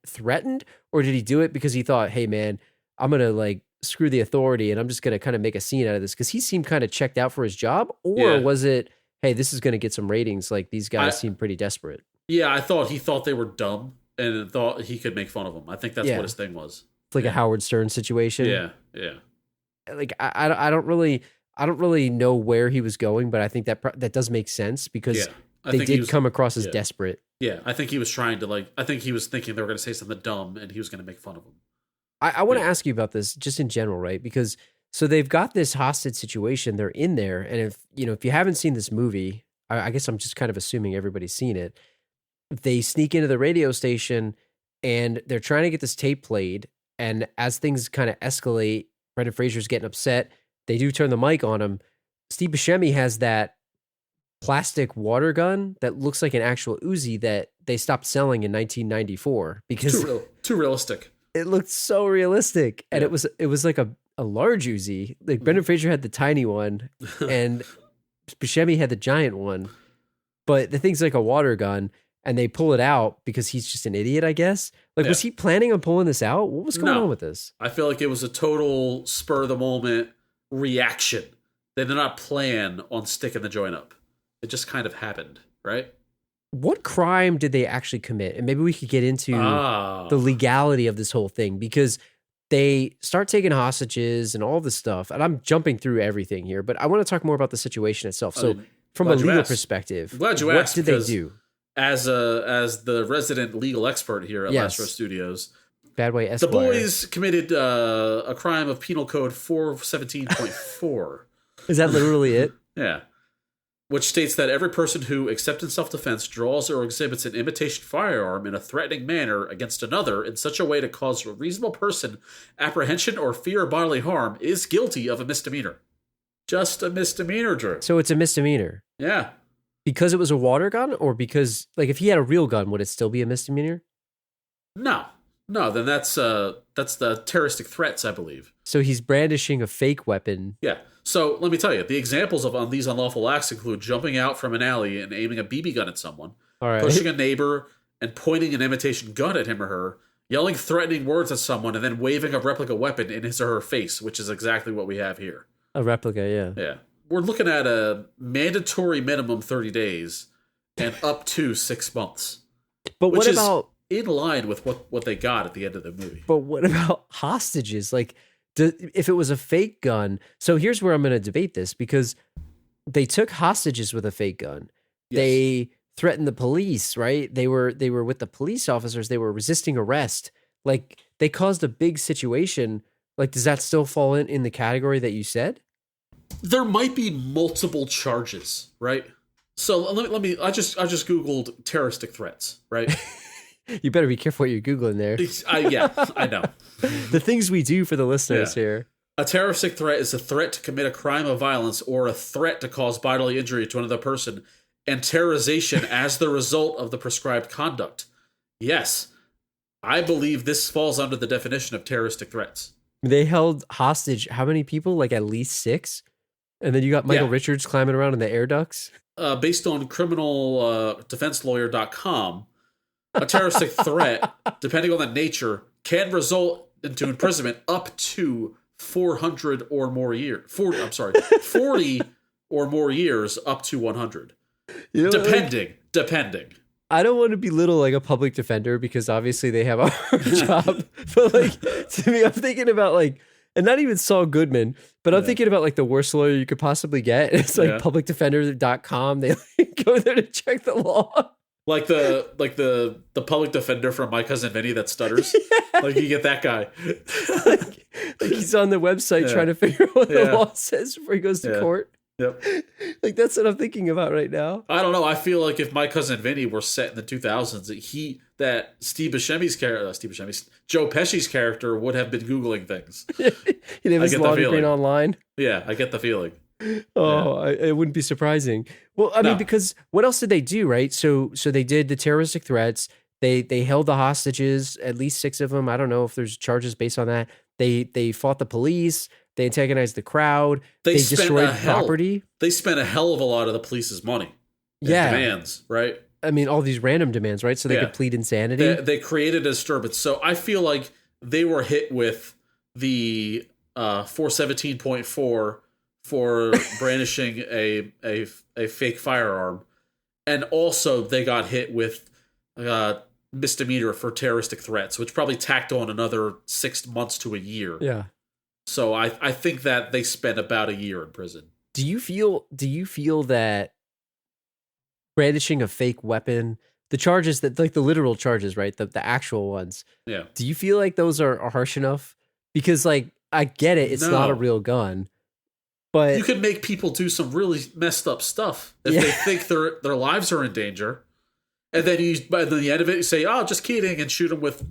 D: threatened, or did he do it because he thought, "Hey man, I'm going to like screw the authority and I'm just going to kind of make a scene out of this," because he seemed kind of checked out for his job? Or was it, "Hey, this is going to get some ratings, like these guys seem pretty desperate"? Yeah,
C: I thought he thought they were dumb and thought he could make fun of them. I think that's what his thing was.
D: It's like a Howard Stern situation.
C: Yeah.
D: Like I don't really know where he was going, but I think that does make sense because they did come across as desperate.
C: Yeah, I think he was trying to I think he was thinking they were going to say something dumb and he was going to make fun of them.
D: I want to ask you about this just in general, right? Because so they've got this hostage situation. They're in there, and if you haven't seen this movie, I guess I'm just kind of assuming everybody's seen it. They sneak into the radio station and they're trying to get this tape played. And as things kind of escalate, Brendan Fraser's getting upset. They do turn the mic on him. Steve Buscemi has that plastic water gun that looks like an actual Uzi that they stopped selling in 1994 because
C: too realistic.
D: It looked so realistic, and it was like a large Uzi. Like Brendan Fraser had the tiny one, and Buscemi had the giant one. But the thing's like a water gun, and they pull it out because he's just an idiot, I guess. Like, was he planning on pulling this out? What was going on with this?
C: I feel like it was a total spur of the moment reaction. They did not plan on sticking the joint up. It just kind of happened, right?
D: What crime did they actually commit? And maybe we could get into the legality of this whole thing, because they start taking hostages and all this stuff. And I'm jumping through everything here, but I want to talk more about the situation itself. So from a legal perspective, what did they do?
C: As the resident legal expert here at Last Row Studios,
D: Badway Esquire.
C: The boys committed a crime of Penal Code 417.4.
D: Is that literally it?
C: Yeah. Which states that every person who, except in self-defense, draws or exhibits an imitation firearm in a threatening manner against another in such a way to cause a reasonable person apprehension or fear of bodily harm is guilty of a misdemeanor. Just a misdemeanor, Drew.
D: So it's a misdemeanor?
C: Yeah.
D: Because it was a water gun, or because, like, if he had a real gun, would it still be a misdemeanor?
C: No, then that's the terroristic threats, I believe.
D: So he's brandishing a fake weapon.
C: Yeah. So let me tell you, the examples of these unlawful acts include jumping out from an alley and aiming a BB gun at someone, pushing a neighbor and pointing an imitation gun at him or her, yelling threatening words at someone, and then waving a replica weapon in his or her face, which is exactly what we have here.
D: A replica, yeah.
C: Yeah. We're looking at a mandatory minimum 30 days and up to 6 months.
D: But what about...
C: in line with what they got at the end of the movie.
D: But what about hostages? Like, if it was a fake gun. So here's where I'm going to debate this, because they took hostages with a fake gun.
C: Yes.
D: They threatened the police, right? They were with the police officers. They were resisting arrest. Like, they caused a big situation. Like, does that still fall in the category that you said?
C: There might be multiple charges, right? So let me. I just Googled terroristic threats, right?
D: You better be careful what you're Googling there.
C: Yeah, I know.
D: The things we do for the listeners here.
C: A terroristic threat is a threat to commit a crime of violence or a threat to cause bodily injury to another person, and terrorization as the result of the prescribed conduct. Yes, I believe this falls under the definition of terroristic threats. They
D: held hostage how many people? Like at least 6? And then you got Michael Richards climbing around in the air ducts?
C: Based on criminaldefenselawyer.com, a terroristic threat, depending on the nature, can result into imprisonment up to 400 or more years. 40 or more years up to 100. Depending. I
D: don't want to belittle like a public defender, because obviously they have a hard job. But like, to me, I'm thinking about like, and not even Saul Goodman, but I'm thinking about like the worst lawyer you could possibly get. It's like publicdefender.com. They like, go there to check the law.
C: Like the public defender from My Cousin Vinny that stutters. Like, you get that guy.
D: like he's on the website trying to figure out what the law says before he goes to court.
C: Yep.
D: Like, that's what I'm thinking about right now.
C: I don't know. I feel like if My Cousin Vinny were set in the 2000s, Joe Pesci's character would have been Googling things.
D: He'd have his law degree online.
C: Yeah, I get the feeling.
D: Oh, it wouldn't be surprising. Well, I mean, because what else did they do, right? So they did the terroristic threats. They held the hostages, at least 6 of them. I don't know if there's charges based on that. They fought the police. They antagonized the crowd. They destroyed property.
C: They spent a hell of a lot of the police's money. Demands, right? I
D: mean, all these random demands, right? So they could plead insanity.
C: They created a disturbance. So I feel like they were hit with the 417.4 for brandishing a fake firearm, and also they got hit with misdemeanor for terroristic threats, which probably tacked on another 6 months to a year.
D: Yeah.
C: So I think that they spent about a year in prison.
D: Do you feel that brandishing a fake weapon, the charges that, like the literal charges, right? The actual ones.
C: Yeah.
D: Do you feel like those are harsh enough? Because like, I get it. It's not a real gun, but
C: you could make people do some really messed up stuff if they think their lives are in danger. And then by the end of it, you say, "Oh, just kidding," and shoot them with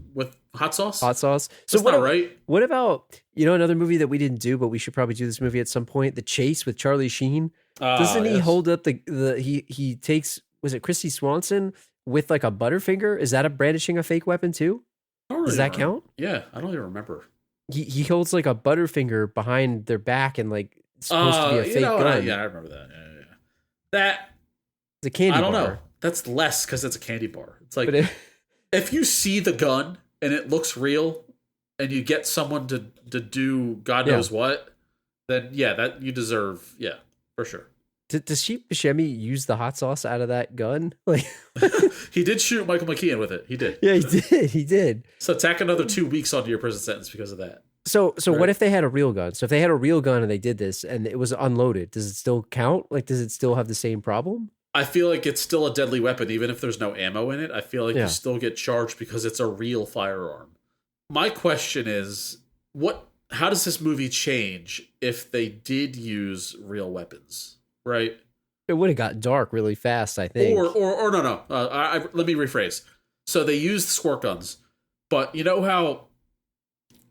C: hot sauce.
D: Hot sauce.
C: So what? Right?
D: What about another movie that we didn't do, but we should probably do this movie at some point? The Chase with Charlie Sheen. Doesn't he hold up he takes, was it Christy Swanson with like a Butterfinger? Is that brandishing a fake weapon too? Does that count?
C: Yeah, I don't even remember.
D: He holds like a Butterfinger behind their back and like it's supposed to be a fake gun.
C: I remember that. Yeah. That
D: it's a candy bar.
C: I don't know. That's less because it's a candy bar. It's like if you see the gun and it looks real, and you get someone to do God knows what, then that you deserve, for sure.
D: Does Sheep Buscemi use the hot sauce out of that gun? Like
C: he did shoot Michael McKean with it. He did.
D: Yeah, he did.
C: So tack another 2 weeks onto your prison sentence because of that.
D: So right? What if they had a real gun? So if they had a real gun and they did this and it was unloaded, does it still count? Like, does it still have the same problem?
C: I feel like it's still a deadly weapon, even if there's no ammo in it. I feel like you still get charged because it's a real firearm. My question is, how does this movie change if they did use real weapons, right?
D: It would have got dark really fast, I think.
C: Or no. Let me rephrase. So they used squirt guns, but you know how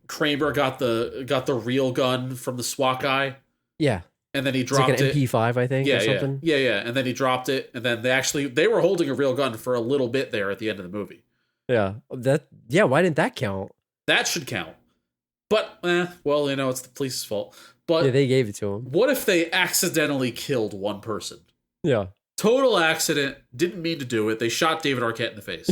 C: Kramer got the real gun from the SWAT guy?
D: Yeah.
C: And then he dropped
D: it. It's like an MP5, I think, or something.
C: Yeah. And then he dropped it, and then they were holding a real gun for a little bit there at the end of the movie.
D: Yeah. Why didn't that count?
C: That should count. But, it's the police's fault. But
D: yeah, they gave it to him.
C: What if they accidentally killed one person?
D: Yeah.
C: Total accident, didn't mean to do it. They shot David Arquette in the face.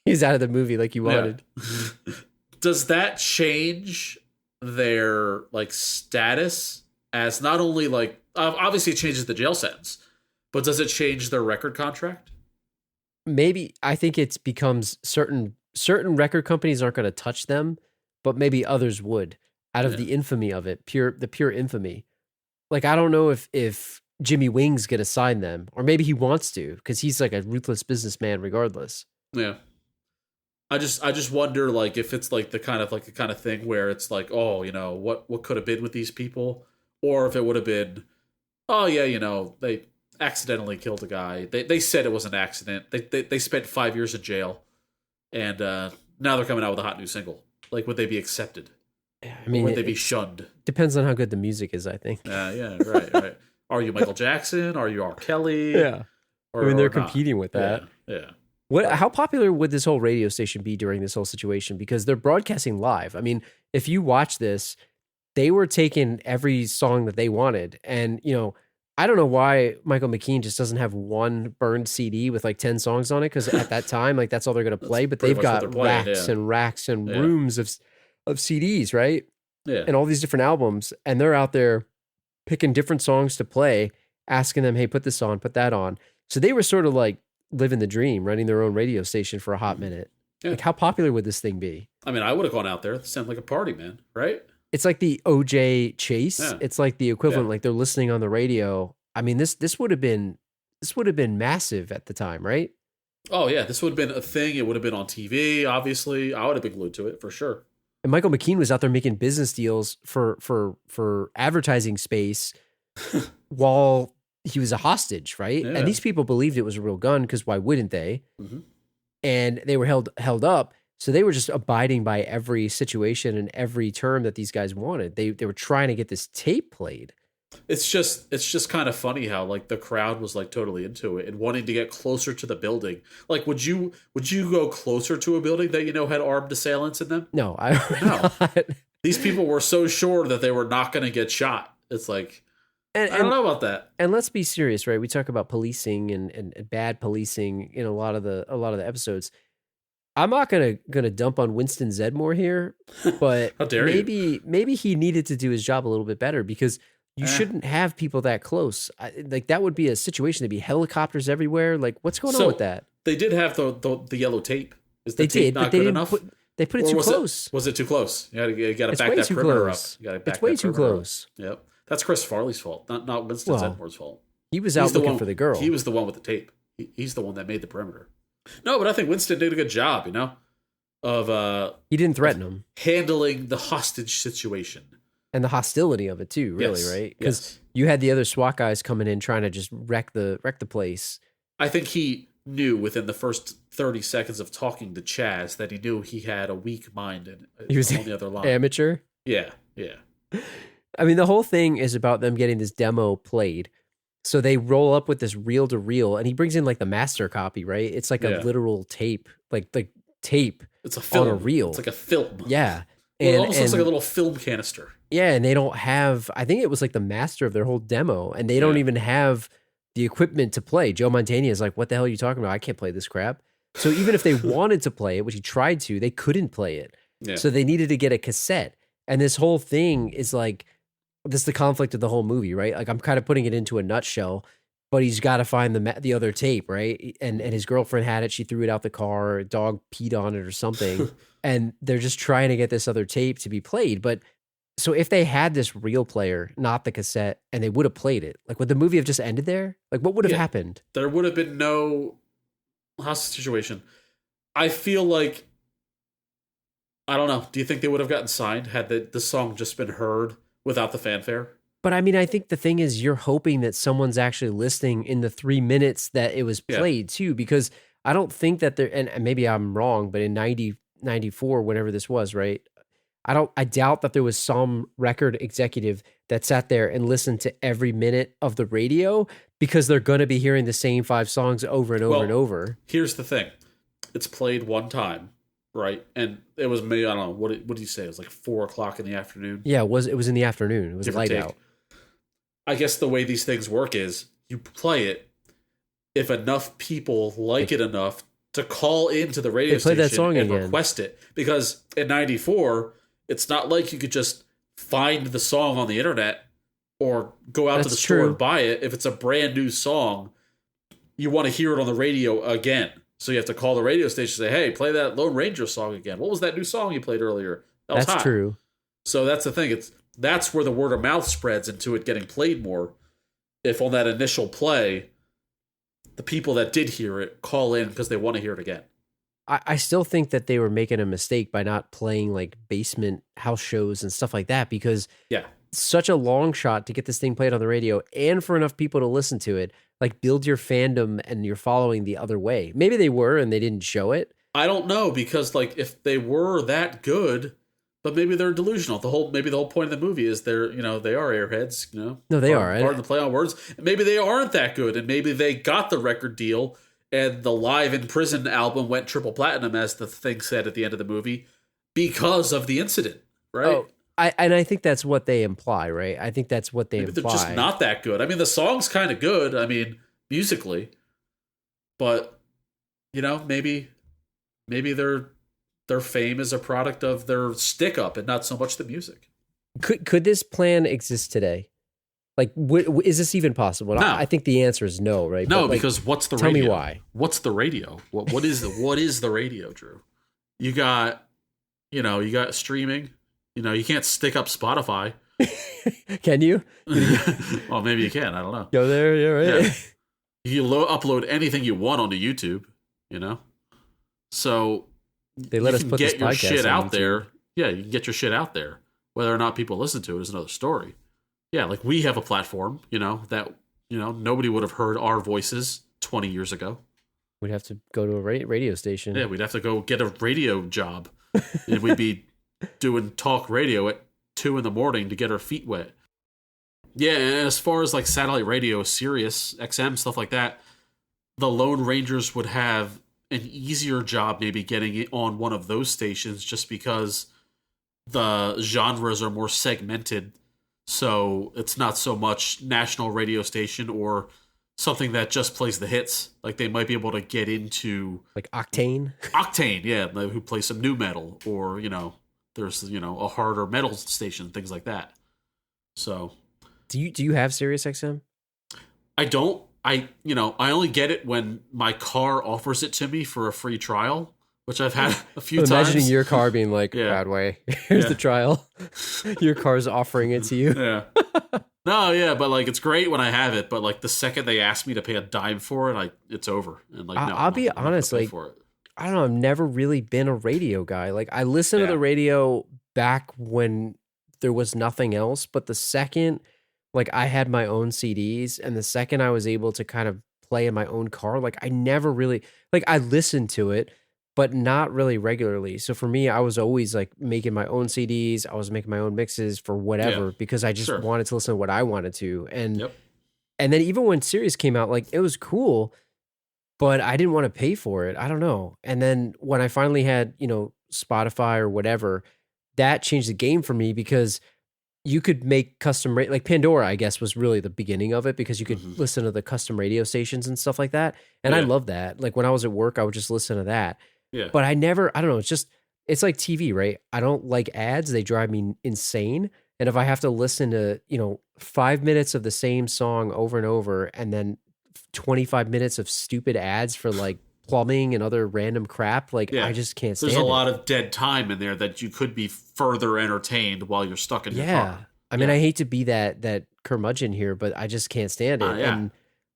D: He's out of the movie like you wanted.
C: Yeah. Does that change their status as not only obviously it changes the jail sentence, but does it change their record contract?
D: Maybe. I think it becomes certain record companies aren't going to touch them, but maybe others would. out of the infamy of it, the pure infamy. Like, I don't know if Jimmy Wing's gonna sign them, or maybe he wants to because he's like a ruthless businessman regardless.
C: Yeah. I just wonder, like, if it's like the kind of thing where it's like, oh, you know, what could have been with these people, or if it would have been, oh yeah, you know, they accidentally killed a guy. They said it was an accident. They spent 5 years in jail, and now they're coming out with a hot new single. Like, would they be accepted?
D: I mean,
C: or would they be shunned?
D: Depends on how good the music is, I think.
C: Yeah, right. Are you Michael Jackson? Are you R. Kelly?
D: Yeah.
C: Or,
D: I mean, they're
C: or not?
D: competing with that.
C: Yeah.
D: How popular would this whole radio station be during this whole situation? Because they're broadcasting live. I mean, if you watch this, they were taking every song that they wanted. And, you know, I don't know why Michael McKean just doesn't have one burned CD with like 10 songs on it. Because at that time, like, that's all they're going to play. But they've got racks and racks and rooms of CDs, right?
C: Yeah.
D: And all these different albums. And they're out there picking different songs to play, asking them, hey, put this on, put that on. So they were sort of like living the dream, running their own radio station for a hot minute. Yeah. Like, how popular would this thing be? I
C: mean, I would have gone out there. It sounded like a party, man, right?
D: It's like the OJ chase. Yeah. It's like the equivalent, like they're listening on the radio. I mean, this would have been massive at the time, right?
C: Oh yeah, this would have been a thing. It would have been on TV, obviously. I would have been glued to it for sure.
D: And Michael McKean was out there making business deals for advertising space while he was a hostage, right? Yeah. And these people believed it was a real gun because why wouldn't they? Mm-hmm. And they were held up, so they were just abiding by every situation and every term that these guys wanted. They were trying to get this tape played.
C: It's just kind of funny how like the crowd was like totally into it and wanting to get closer to the building. Like, would you go closer to a building that you know had armed assailants in them?
D: No, I don't.
C: These people were so sure that they were not going to get shot. It's like. I don't know about that.
D: And let's be serious, right? We talk about policing and bad policing in a lot of the episodes. I'm not gonna dump on Winston Zedmore here, but
C: how dare you?
D: Maybe he needed to do his job a little bit better because you shouldn't have people that close. Like, that would be a situation. There'd be helicopters everywhere. Like, what's going on with that?
C: They did have the yellow tape. Is the
D: they
C: tape
D: did,
C: not
D: but they
C: good
D: didn't
C: enough?
D: They put it too close.
C: Was it too close? You got to back that perimeter up.
D: It's way too close.
C: Yep. That's Chris Farley's fault, not Winston Zedmore's fault.
D: He was out looking for the girl.
C: He was the one with the tape. He's the one that made the perimeter. No, but I think Winston did a good job, you know, of
D: he didn't threaten him,
C: handling the hostage situation
D: and the hostility of it too. Really, right? Because you had the other SWAT guys coming in trying to just wreck the place.
C: I think he knew within the first 30 seconds of talking to Chaz that he knew he had a weak mind and
D: he was
C: on the other line.
D: Amateur.
C: Yeah.
D: I mean, the whole thing is about them getting this demo played. So they roll up with this reel to reel, and he brings in like the master copy, right? It's like a literal tape, like tape.
C: It's a film.
D: On a reel.
C: It's like a film.
D: Yeah.
C: Well, it almost looks like a little film canister.
D: Yeah, and they don't have, I think it was like the master of their whole demo, and they don't even have the equipment to play. Joe Mantegna is like, what the hell are you talking about? I can't play this crap. So even if they wanted to play it, which he tried to, they couldn't play it. Yeah. So they needed to get a cassette. And this whole thing is like, this is the conflict of the whole movie, right? Like, I'm kind of putting it into a nutshell, but he's got to find the other tape, right? And his girlfriend had it. She threw it out the car. A dog peed on it or something. And they're just trying to get this other tape to be played. But so if they had this real player, not the cassette, and they would have played it, like, would the movie have just ended there? Like, what would have happened?
C: There would have been no hostage situation. I feel like, I don't know. Do you think they would have gotten signed had the song just been heard without the fanfare?
D: But I mean, I think the thing is, you're hoping that someone's actually listening in the 3 minutes that it was played too, because I don't think that they're, and maybe I'm wrong, but in 94, whenever this was, right? I doubt that there was some record executive that sat there and listened to every minute of the radio, because they're going to be hearing the same 5 songs over and over and over.
C: Here's the thing. It's played one time, right? And it was maybe, I don't know, what did you say? It was like 4:00 in the afternoon?
D: Yeah, it was in the afternoon. It was light out.
C: I guess the way these things work is you play it if enough people like it enough to call into the radio station
D: that song
C: and
D: again.
C: Request it. Because in 94, it's not like you could just find the song on the internet or go out to the store and buy it. If it's a brand new song, you want to hear it on the radio again. So you have to call the radio station and say, hey, play that Lone Ranger song again. What was that new song you played earlier? That was hot.
D: True.
C: So that's the thing. That's where the word of mouth spreads into it getting played more. If on that initial play, the people that did hear it call in because they want to hear it again.
D: I still think that they were making a mistake by not playing like basement house shows and stuff like that, because such a long shot to get this thing played on the radio and for enough people to listen to it, like build your fandom and your following the other way. Maybe they were and they didn't show it.
C: I don't know, because like if they were that good, but maybe they're delusional. Maybe the whole point of the movie is they are airheads,
D: No, they are.
C: Pardon the play on words. Maybe they aren't that good, and maybe they got the record deal and the Live in Prison album went triple platinum, as the thing said at the end of the movie, because of the incident, right?
D: Oh, I think that's what they imply, right? I think that's what they
C: maybe
D: imply.
C: They're just not that good. I mean, the song's kind of good, I mean, musically, but, maybe their fame is a product of their stick up and not so much the music. Could
D: this plan exist today? Like, is this even possible?
C: No.
D: I think the answer is no, right?
C: No, because what's the
D: radio?
C: Radio?
D: Tell me why.
C: What's the radio? What is the radio, Drew? You got streaming. You can't stick up Spotify.
D: Can you?
C: Well, maybe you can. I don't know.
D: Go there, yeah, right.
C: Yeah. You upload anything you want onto YouTube. So
D: they let us put
C: get
D: this
C: your
D: podcast
C: shit
D: on
C: out
D: YouTube.
C: there. Yeah, you can get your shit out there. Whether or not people listen to it is another story. Yeah, like we have a platform, that nobody would have heard our voices 20 years ago.
D: We'd have to go to a radio station.
C: Yeah, we'd have to go get a radio job. And we'd be doing talk radio at 2 a.m. to get our feet wet. Yeah, and as far as like satellite radio, Sirius, XM, stuff like that, the Lone Rangers would have an easier job maybe getting it on one of those stations, just because the genres are more segmented. So it's not so much national radio station or something that just plays the hits. Like they might be able to get into
D: like Octane,
C: yeah, who plays some new metal, or there's a harder metal station, things like that. So,
D: do you have Sirius XM?
C: I don't. I only get it when my car offers it to me for a free trial, which I've had a few times.
D: Imagining your car being like, Badway, here's the trial. Your car's offering it to you.
C: Yeah. No, yeah, but like it's great when I have it, but like the second they ask me to pay a dime for it, it's over. And like,
D: I'll be honest, like I don't know, I've never really been a radio guy. Like I listened to the radio back when there was nothing else, but the second like I had my own CDs and the second I was able to kind of play in my own car, like I never really, like I listened to it, but not really regularly. So for me, I was always like making my own CDs. I was making my own mixes for whatever, because I just wanted to listen to what I wanted to. And and then even when Sirius came out, like it was cool, but I didn't want to pay for it. I don't know. And then when I finally had, Spotify or whatever, that changed the game for me, because you could make custom like Pandora, I guess, was really the beginning of it, because you could listen to the custom radio stations and stuff like that. And I love that. Like when I was at work, I would just listen to that.
C: Yeah.
D: But I don't know. It's like TV, right? I don't like ads. They drive me insane. And if I have to listen to, 5 minutes of the same song over and over, and then 25 minutes of stupid ads for like plumbing and other random crap, like I just can't stand it.
C: There's a lot of dead time in there that you could be further entertained while you're stuck in your car.
D: I mean, I hate to be that curmudgeon here, but I just can't stand it.
C: Yeah.
D: And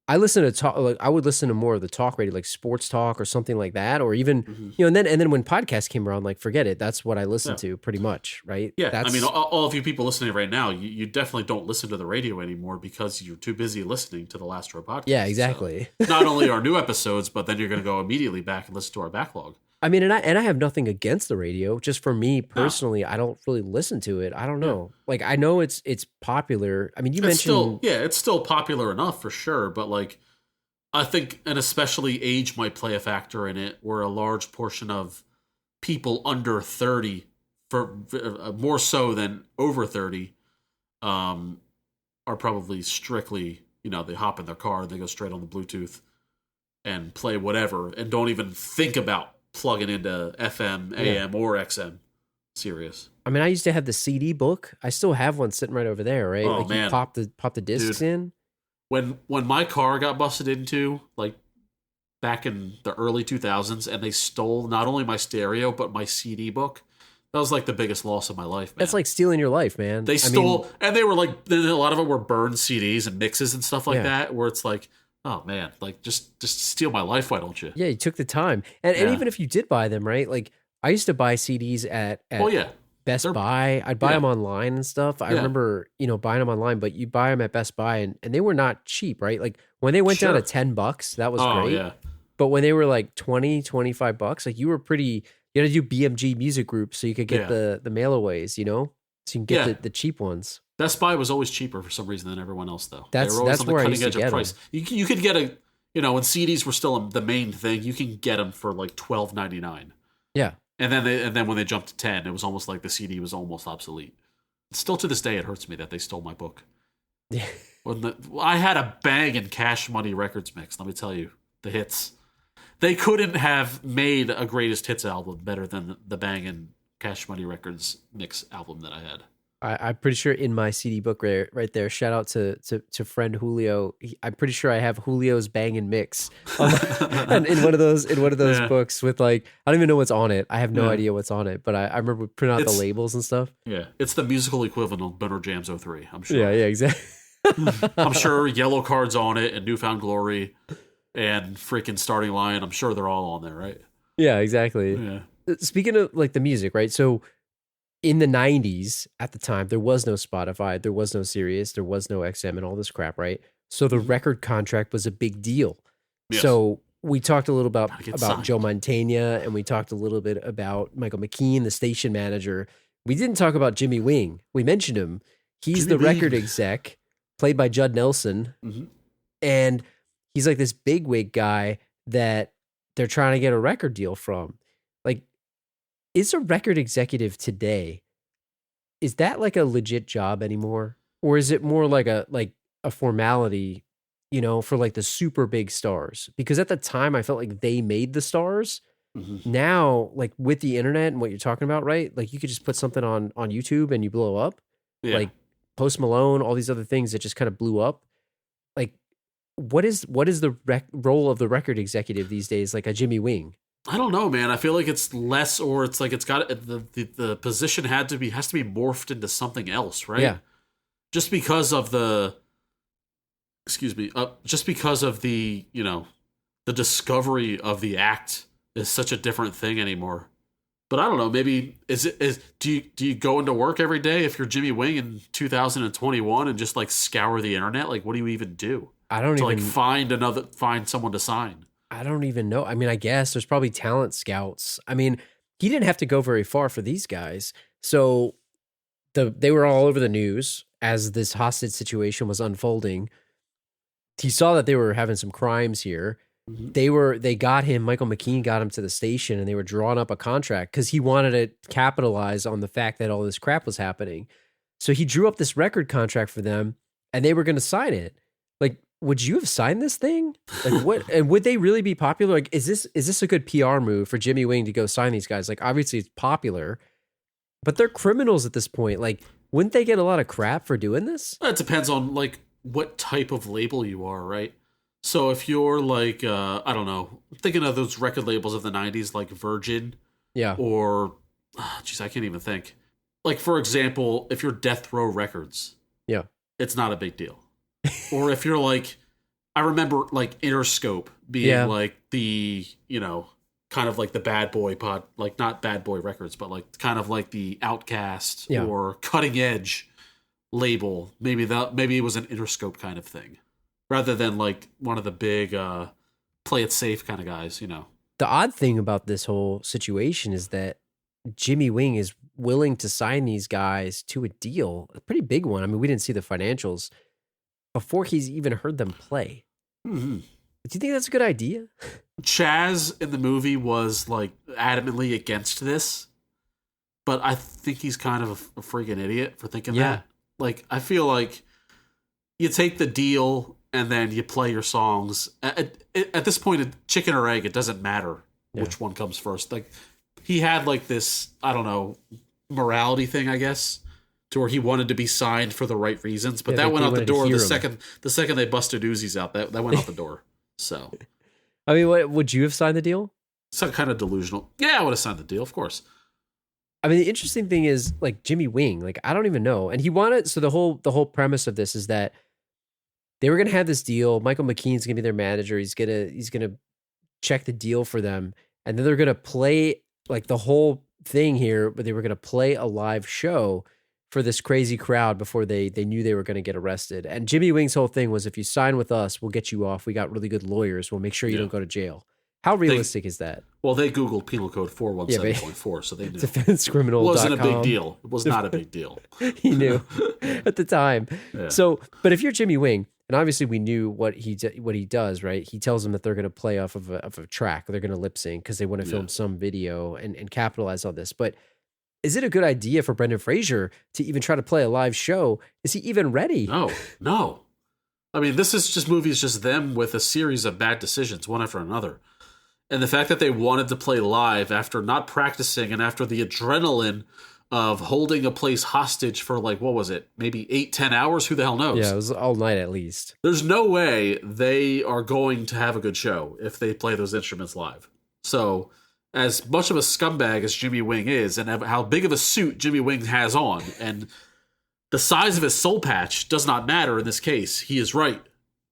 D: I listen to talk, like I would listen to more of the talk radio, like sports talk or something like that, or even and then when podcasts came around, like forget it, that's what I listened to pretty much, right?
C: Yeah, I mean, all of you people listening right now, you definitely don't listen to the radio anymore because you're too busy listening to the Last Row podcast.
D: Yeah, exactly.
C: So, not only our new episodes, but then you're going to go immediately back and listen to our backlog.
D: I mean, and I have nothing against the radio. Just for me personally, I don't really listen to it. I don't know. Like I know it's popular. I mean,
C: it's still popular enough for sure, but like. I think, and especially age might play a factor in it, where a large portion of people under 30, for more so than over 30, are probably strictly, they hop in their car, they go straight on the Bluetooth and play whatever, and don't even think about plugging into FM, AM, or XM. Sirius.
D: I mean, I used to have the CD book. I still have one sitting right over there, right?
C: Oh,
D: like
C: man.
D: You pop the discs in.
C: When my car got busted into, like back in the early 2000s, and they stole not only my stereo but my CD book, That was like the biggest loss of my life, man.
D: That's like stealing your life, man.
C: They stole, and they were like, then a lot of them were burned CDs and mixes and stuff like that, where it's like, oh man, like just steal my life, why don't you?
D: Yeah, you took the time. And even if you did buy them, right? Like I used to buy CDs at Best Buy. I'd buy them online and stuff. I remember, buying them online, but you buy them at Best Buy and they were not cheap, right? Like when they went down to $10, that was great. Yeah. But when they were like $20, $25, like you were pretty, you had to do BMG music groups so you could get the mail-aways, so you can get the cheap ones. Best
C: Buy was always cheaper for some reason than everyone else, though.
D: That's where I used to get them.
C: You could get when CDs were still the main thing, you can get them for like $12.99.
D: Yeah.
C: And then when they jumped to 10, it was almost like the CD was almost obsolete. Still to this day, it hurts me that they stole my book. Yeah. I had a Bang and Cash Money Records mix. Let me tell you, the hits. They couldn't have made a greatest hits album better than the Bang and Cash Money Records mix album that I had.
D: I'm pretty sure in my CD book right there, shout out to friend Julio. I'm pretty sure I have Julio's Bang and Mix and in one of those books with like, I don't even know what's on it. I have no idea what's on it, but I remember printing out the labels and stuff.
C: Yeah. It's the musical equivalent of Boner Jams 03, I'm sure.
D: Yeah, exactly.
C: I'm sure Yellow Card's on it and Newfound Glory and freaking Starting Line. I'm sure they're all on there, right?
D: Yeah, exactly. Yeah. Speaking of like the music, right? So in the 90s, at the time, there was no Spotify, there was no Sirius, there was no XM and all this crap, right? So the record contract was a big deal. Yes. So we talked a little about Joe Mantegna, and we talked a little bit about Michael McKean, the station manager. We didn't talk about Jimmy Wing. We mentioned him. He's the record exec, played by Judd Nelson. Mm-hmm. And he's like this bigwig guy that they're trying to get a record deal from. Like, is a record executive today, is that like a legit job anymore? Or is it more like a formality, for like the super big stars? Because at the time I felt like they made the stars. Mm-hmm. Now, like with the internet and what you're talking about, right? Like you could just put something on YouTube and you blow up. Yeah. Like Post Malone, all these other things that just kind of blew up. Like what is the role of the record executive these days? Like a Jimmy Wing?
C: I don't know, man. I feel like it's less, or it's like it's got the position has to be morphed into something else, right? Yeah. Just because of the the discovery of the act is such a different thing anymore. But I don't know. Maybe do you go into work every day if you're Jimmy Wing in 2021 and just like scour the internet? Like, what do you even do? Find someone to sign.
D: I don't even know. I mean, I guess there's probably talent scouts. I mean, he didn't have to go very far for these guys. So they were all over the news as this hostage situation was unfolding. He saw that they were having some crimes here. Mm-hmm. They got him, Michael McKean got him to the station, and they were drawing up a contract because he wanted to capitalize on the fact that all this crap was happening. So he drew up this record contract for them, and they were going to sign it. Like, would you have signed this thing? Like, what? And would they really be popular? Like, is this a good PR move for Jimmy Wing to go sign these guys? Like, obviously it's popular, but they're criminals at this point. Like, wouldn't they get a lot of crap for doing this?
C: It depends on like what type of label you are, right? So if you're like, I don't know, I'm thinking of those record labels of the 90s, like Virgin.
D: Yeah.
C: Or, I can't even think. Like, for example, if you're Death Row Records.
D: Yeah.
C: It's not a big deal. Or if you're like, I remember like Interscope being like the, kind of like the Bad Boy pod, like not Bad Boy Records, but like kind of like the Outcast or Cutting Edge label. Maybe it was an Interscope kind of thing, rather than like one of the big play it safe kind of guys.
D: The odd thing about this whole situation is that Jimmy Wing is willing to sign these guys to a deal, a pretty big one. I mean, we didn't see the financials before he's even heard them play. Mm-hmm. Do you think that's a good idea?
C: Chaz in the movie was like adamantly against this, but I think he's kind of a freaking idiot for thinking that. Like, I feel like you take the deal and then you play your songs. At this point, chicken or egg, it doesn't matter which one comes first. Like, he had like this, I don't know, morality thing, I guess, to where he wanted to be signed for the right reasons, but that went out the door the second they busted Uzis out. That went out the door. So,
D: I mean, would you have signed the deal?
C: Some kind of delusional. Yeah, I would have signed the deal, of course.
D: I mean, the interesting thing is like Jimmy Wing, like I don't even know. And he wanted, so the whole premise of this is that they were going to have this deal. Michael McKean's going to be their manager. He's going to check the deal for them. And then they're going to play like the whole thing here, but they were going to play a live show for this crazy crowd before they knew they were going to get arrested. And Jimmy Wing's whole thing was, if you sign with us, we'll get you off. We got really good lawyers. We'll make sure you don't go to jail. How realistic is that?
C: Well, they Googled penal code 417.4, so they knew.
D: Defensecriminal.com.
C: It wasn't a big deal. It was not a big deal.
D: He knew at the time. Yeah. So, but if you're Jimmy Wing, and obviously we knew what he does, right? He tells them that they're going to play off of a track. They're going to lip sync because they want to film some video and capitalize on this. But is it a good idea for Brendan Fraser to even try to play a live show? Is he even ready?
C: No. I mean, this is just movies, just them with a series of bad decisions, one after another. And the fact that they wanted to play live after not practicing and after the adrenaline of holding a place hostage for like, what was it? Maybe 8-10 hours? Who the hell knows?
D: Yeah, it was all night at least.
C: There's no way they are going to have a good show if they play those instruments live. So as much of a scumbag as Jimmy Wing is, and how big of a suit Jimmy Wing has on, and the size of his soul patch does not matter in this case. He is right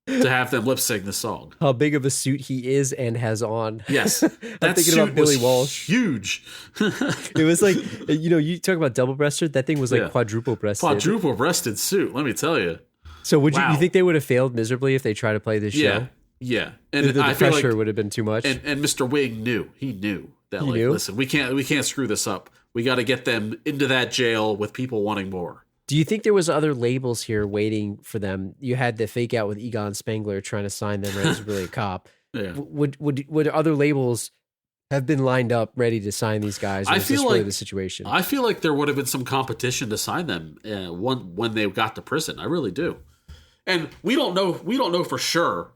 C: to have them lip sync this song.
D: How big of a suit he is and has on.
C: Yes.
D: I'm thinking
C: suit
D: about Billy
C: was
D: Walsh.
C: Huge.
D: It was like, you talk about double breasted, that thing was like quadruple breasted.
C: Quadruple breasted suit, let me tell you.
D: So would you think they would have failed miserably if they tried to play this show?
C: Yeah. And
D: the
C: I feel
D: pressure
C: like,
D: would have been too much.
C: And Mr. Wing knew. He knew that
D: he knew?
C: Listen, we can't screw this up. We got to get them into that jail with people wanting more.
D: Do you think there was other labels here waiting for them? You had the fake out with Egon Spengler trying to sign them as really a cop.
C: Yeah.
D: Would other labels have been lined up ready to sign these guys? Or
C: I
D: is
C: feel
D: this
C: like
D: really the situation.
C: I feel like there would have been some competition to sign them when they got to prison. I really do. And we don't know for sure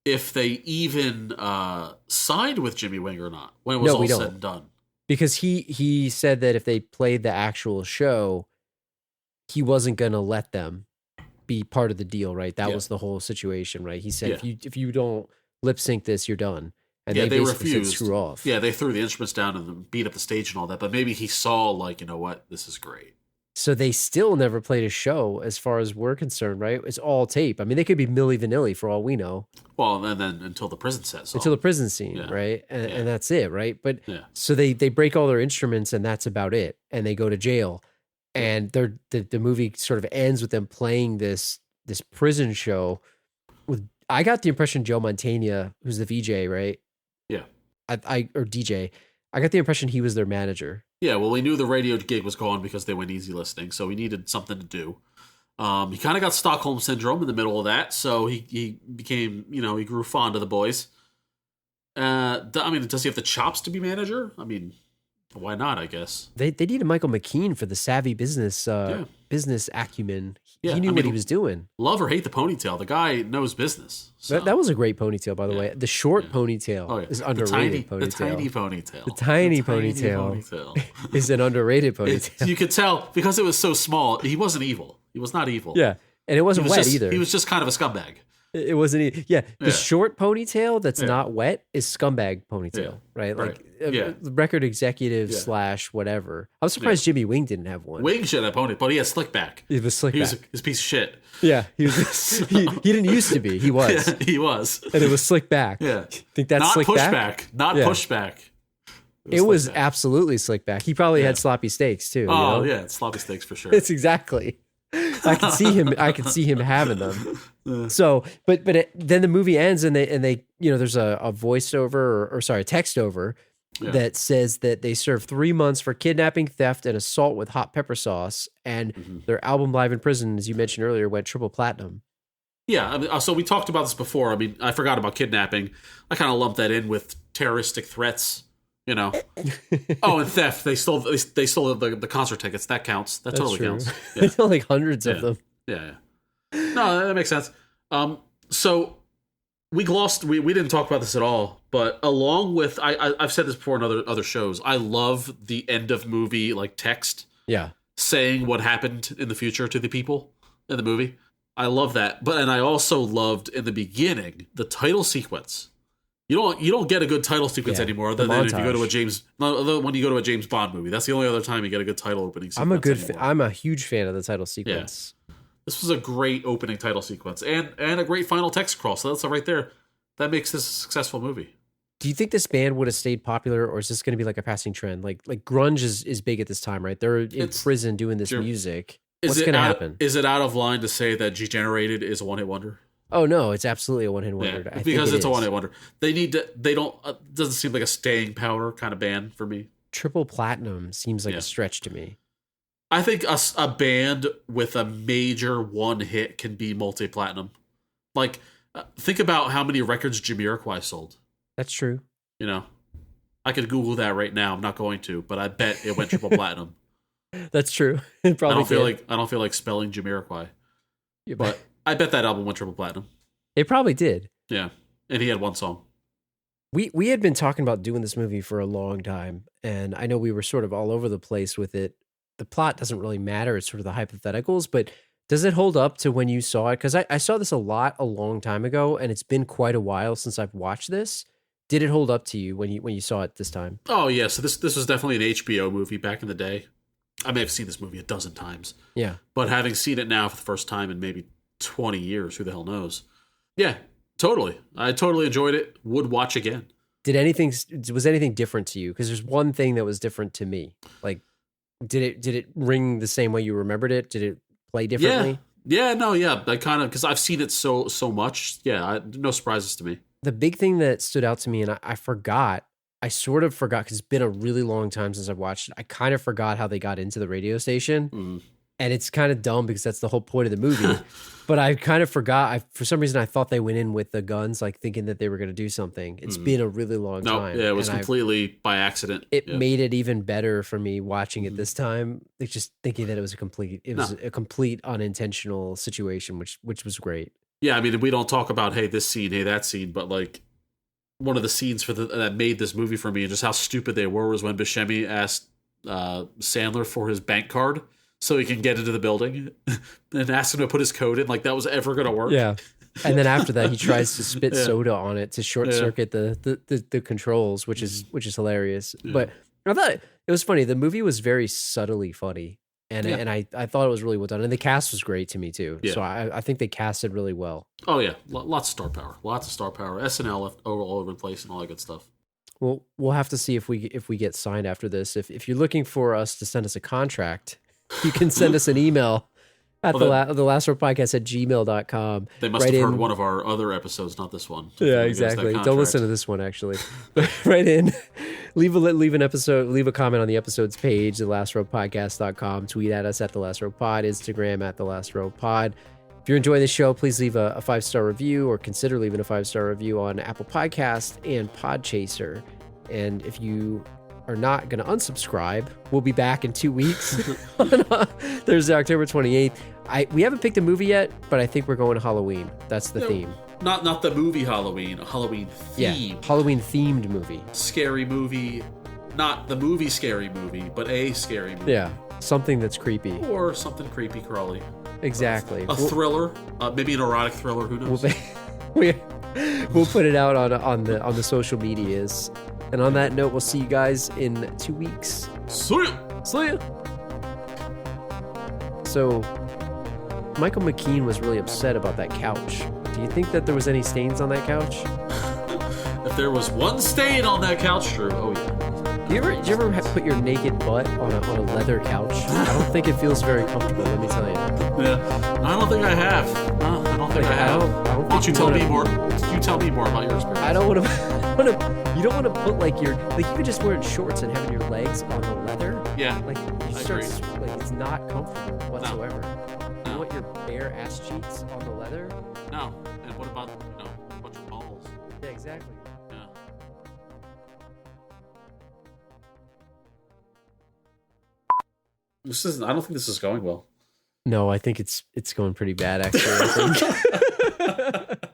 C: if they even signed with Jimmy Wing or not when it was all said and done.
D: Because he said that if they played the actual show, he wasn't going to let them be part of the deal, right? That was the whole situation, right? He said, if you don't lip sync this, you're done. And they basically
C: refused.
D: said, screw off.
C: Yeah, they threw the instruments down and beat up the stage and all that. But maybe he saw, like, you know what? This is great.
D: So they still never played a show as far as we're concerned, right? It's all tape. I mean, they could be Milli Vanilli for all we know.
C: Well, and then until the prison set. So.
D: Until the prison scene, right? And that's it, right? But so they break all their instruments and that's about it. And they go to jail. And the movie sort of ends with them playing this prison show. I got the impression Joe Mantegna, who's the VJ, right?
C: Yeah.
D: Or DJ. I got the impression he was their manager.
C: Yeah, well, we knew the radio gig was gone because they went easy listening, so he needed something to do. He kind of got Stockholm Syndrome in the middle of that, so he became, he grew fond of the boys. I mean, does he have the chops to be manager? I mean, why not, I guess? They
D: needed Michael McKean for the savvy business acumen.
C: Yeah,
D: he knew what he was doing.
C: Love or hate the ponytail, the guy knows business. So.
D: That was a great ponytail, by the way. The short ponytail is underrated.
C: The tiny ponytail.
D: The tiny ponytail is an underrated ponytail.
C: You could tell, because it was so small, he wasn't evil. He was not evil.
D: Yeah, and it wasn't wet either.
C: He was just kind of a scumbag.
D: It wasn't. The short ponytail that's not wet is scumbag ponytail, right? Like record executive / whatever. I'm surprised Jimmy Wing didn't have one.
C: Wing should have ponytail, but he had slick back.
D: He was slick back.
C: He was a piece of shit.
D: Yeah, he was. he didn't used to be. He was.
C: Yeah, he was.
D: And it was slick back.
C: Yeah,
D: think that's
C: not
D: slick
C: back. Not pushback.
D: It was absolutely slick back. He probably had sloppy steaks too.
C: Oh yeah, sloppy steaks for sure.
D: It's exactly. I can see him. I can see him having them. So, but then the movie ends and they there's a voiceover or a text over that says that they served 3 months for kidnapping, theft, and assault with hot pepper sauce, and their album Live in Prison, as you mentioned earlier, went triple platinum.
C: Yeah, I mean, so we talked about this before. I mean, I forgot about kidnapping. I kind of lumped that in with terroristic threats. Oh, and theft. They stole the concert tickets. That counts. That totally counts. Yeah.
D: They stole like hundreds of them.
C: Yeah. No, that makes sense. So we glossed. We didn't talk about this at all. But along with, I've said this before in other shows. I love the end of movie like text.
D: Yeah.
C: Saying what happened in the future to the people in the movie. I love that. And I also loved in the beginning the title sequence. You don't get a good title sequence anymore other than if you go to when you go to a James Bond movie. That's the only other time you get a good title opening sequence.
D: I'm a huge fan of the title sequence.
C: Yeah. This was a great opening title sequence and a great final text crawl. So that's right there. That makes this a successful movie.
D: Do you think this band would have stayed popular, or is this going to be like a passing trend? Like grunge is big at this time, right? They're in prison doing this music. What's going to happen?
C: Is it out of line to say that Degenerated is a one-hit wonder?
D: Oh no, it's absolutely a one-hit wonder.
C: Yeah, because it's a one-hit wonder. They need to. They don't. Doesn't seem like a staying power kind of band for me.
D: Triple platinum seems like a stretch to me.
C: I think a band with a major one hit can be multi-platinum. Like, think about how many records Jamiroquai sold.
D: That's true.
C: You know, I could Google that right now. I'm not going to, but I bet it went triple platinum.
D: That's true. It probably
C: I don't feel like spelling Jamiroquai, but I bet that album went triple platinum.
D: It probably did.
C: Yeah, and he had one song.
D: We had been talking about doing this movie for a long time, and I know we were sort of all over the place with it. The plot doesn't really matter. It's sort of the hypotheticals, but does it hold up to when you saw it? Because I saw this a long time ago, and it's been quite a while since I've watched this. Did it hold up to you when you saw it this time?
C: Oh yeah, so this was definitely an HBO movie back in the day. I may have seen this movie a dozen times.
D: Yeah.
C: But having seen it now for the first time in maybe 20 years, who the hell knows? Yeah, totally. I totally enjoyed it. Would watch again.
D: Was anything different to you? Because there's one thing that was different to me. Like, did it ring the same way you remembered it? Did it play differently?
C: Yeah, no, yeah. I kind of, because I've seen it so much. Yeah, no surprises to me.
D: The big thing that stood out to me, and I sort of forgot, because it's been a really long time since I've watched it. I kind of forgot how they got into the radio station. Mm. And it's kind of dumb because that's the whole point of the movie. But I kind of forgot. For some reason, I thought they went in with the guns, like thinking that they were going to do something. It's been a really long time.
C: Yeah, it was completely by accident.
D: It made it even better for me watching it this time. Like, just thinking that it was a complete unintentional situation, which was great.
C: Yeah, I mean, we don't talk about, hey, this scene, hey, that scene, but like one of the scenes that made this movie for me and just how stupid they were was when Buscemi asked Sandler for his bank card so he can get into the building and asked him to put his code in, like that was ever going to work.
D: Yeah. And then after that, he tries to spit soda on it to short circuit the controls, which is hilarious. Yeah. But I thought it was funny. The movie was very subtly funny. And I thought it was really well done. And the cast was great to me, too. Yeah. So I think they casted really well.
C: Oh, yeah. Lots of star power. SNL all over the place and all that good stuff.
D: Well, we'll have to see if we get signed after this. If you're looking for us to send us a contract, you can send us an email at the last word podcast at gmail.com.
C: They must have heard one of our other episodes, not this one.
D: Yeah, exactly. Don't listen to this one, actually. Right in. Leave a comment on the episode's page, thelastropodcast.com. Tweet at us at thelastropod, Instagram at thelastropod. If you're enjoying the show, please leave a 5-star review or consider leaving a 5-star review on Apple Podcast and Podchaser. And if you are not going to unsubscribe, we'll be back in 2 weeks on Thursday, October 28th. We haven't picked a movie yet, but I think we're going to Halloween. That's the theme.
C: Not the movie Halloween, a Halloween theme.
D: Yeah, Halloween themed movie.
C: Scary movie, not the movie Scary Movie, but a scary movie.
D: Yeah, something that's creepy.
C: Or something creepy crawly.
D: Exactly.
C: A thriller, maybe an erotic thriller, who knows?
D: We'll put it out on the social medias. And on that note, we'll see you guys in 2 weeks.
C: See ya!
D: So, Michael McKean was really upset about that couch. Do you think that there was any stains on that couch?
C: If there was one stain on that couch, true. Oh yeah.
D: Do you ever put your naked butt on a leather couch? I don't think it feels very comfortable. Let me tell you.
C: Yeah, I don't think I have. I don't think I have.
D: Why
C: don't you tell me more? You tell me more about your experience.
D: I don't want to. You don't want to put like you could just wear shorts and having your legs on the leather.
C: Yeah.
D: Like you start like it's not comfortable whatsoever.
C: No.
D: You want your bare ass cheeks on the leather?
C: No. And what about a bunch of balls?
D: Yeah, exactly.
C: Yeah. I don't think this is going well.
D: No, I think it's going pretty bad actually. I think.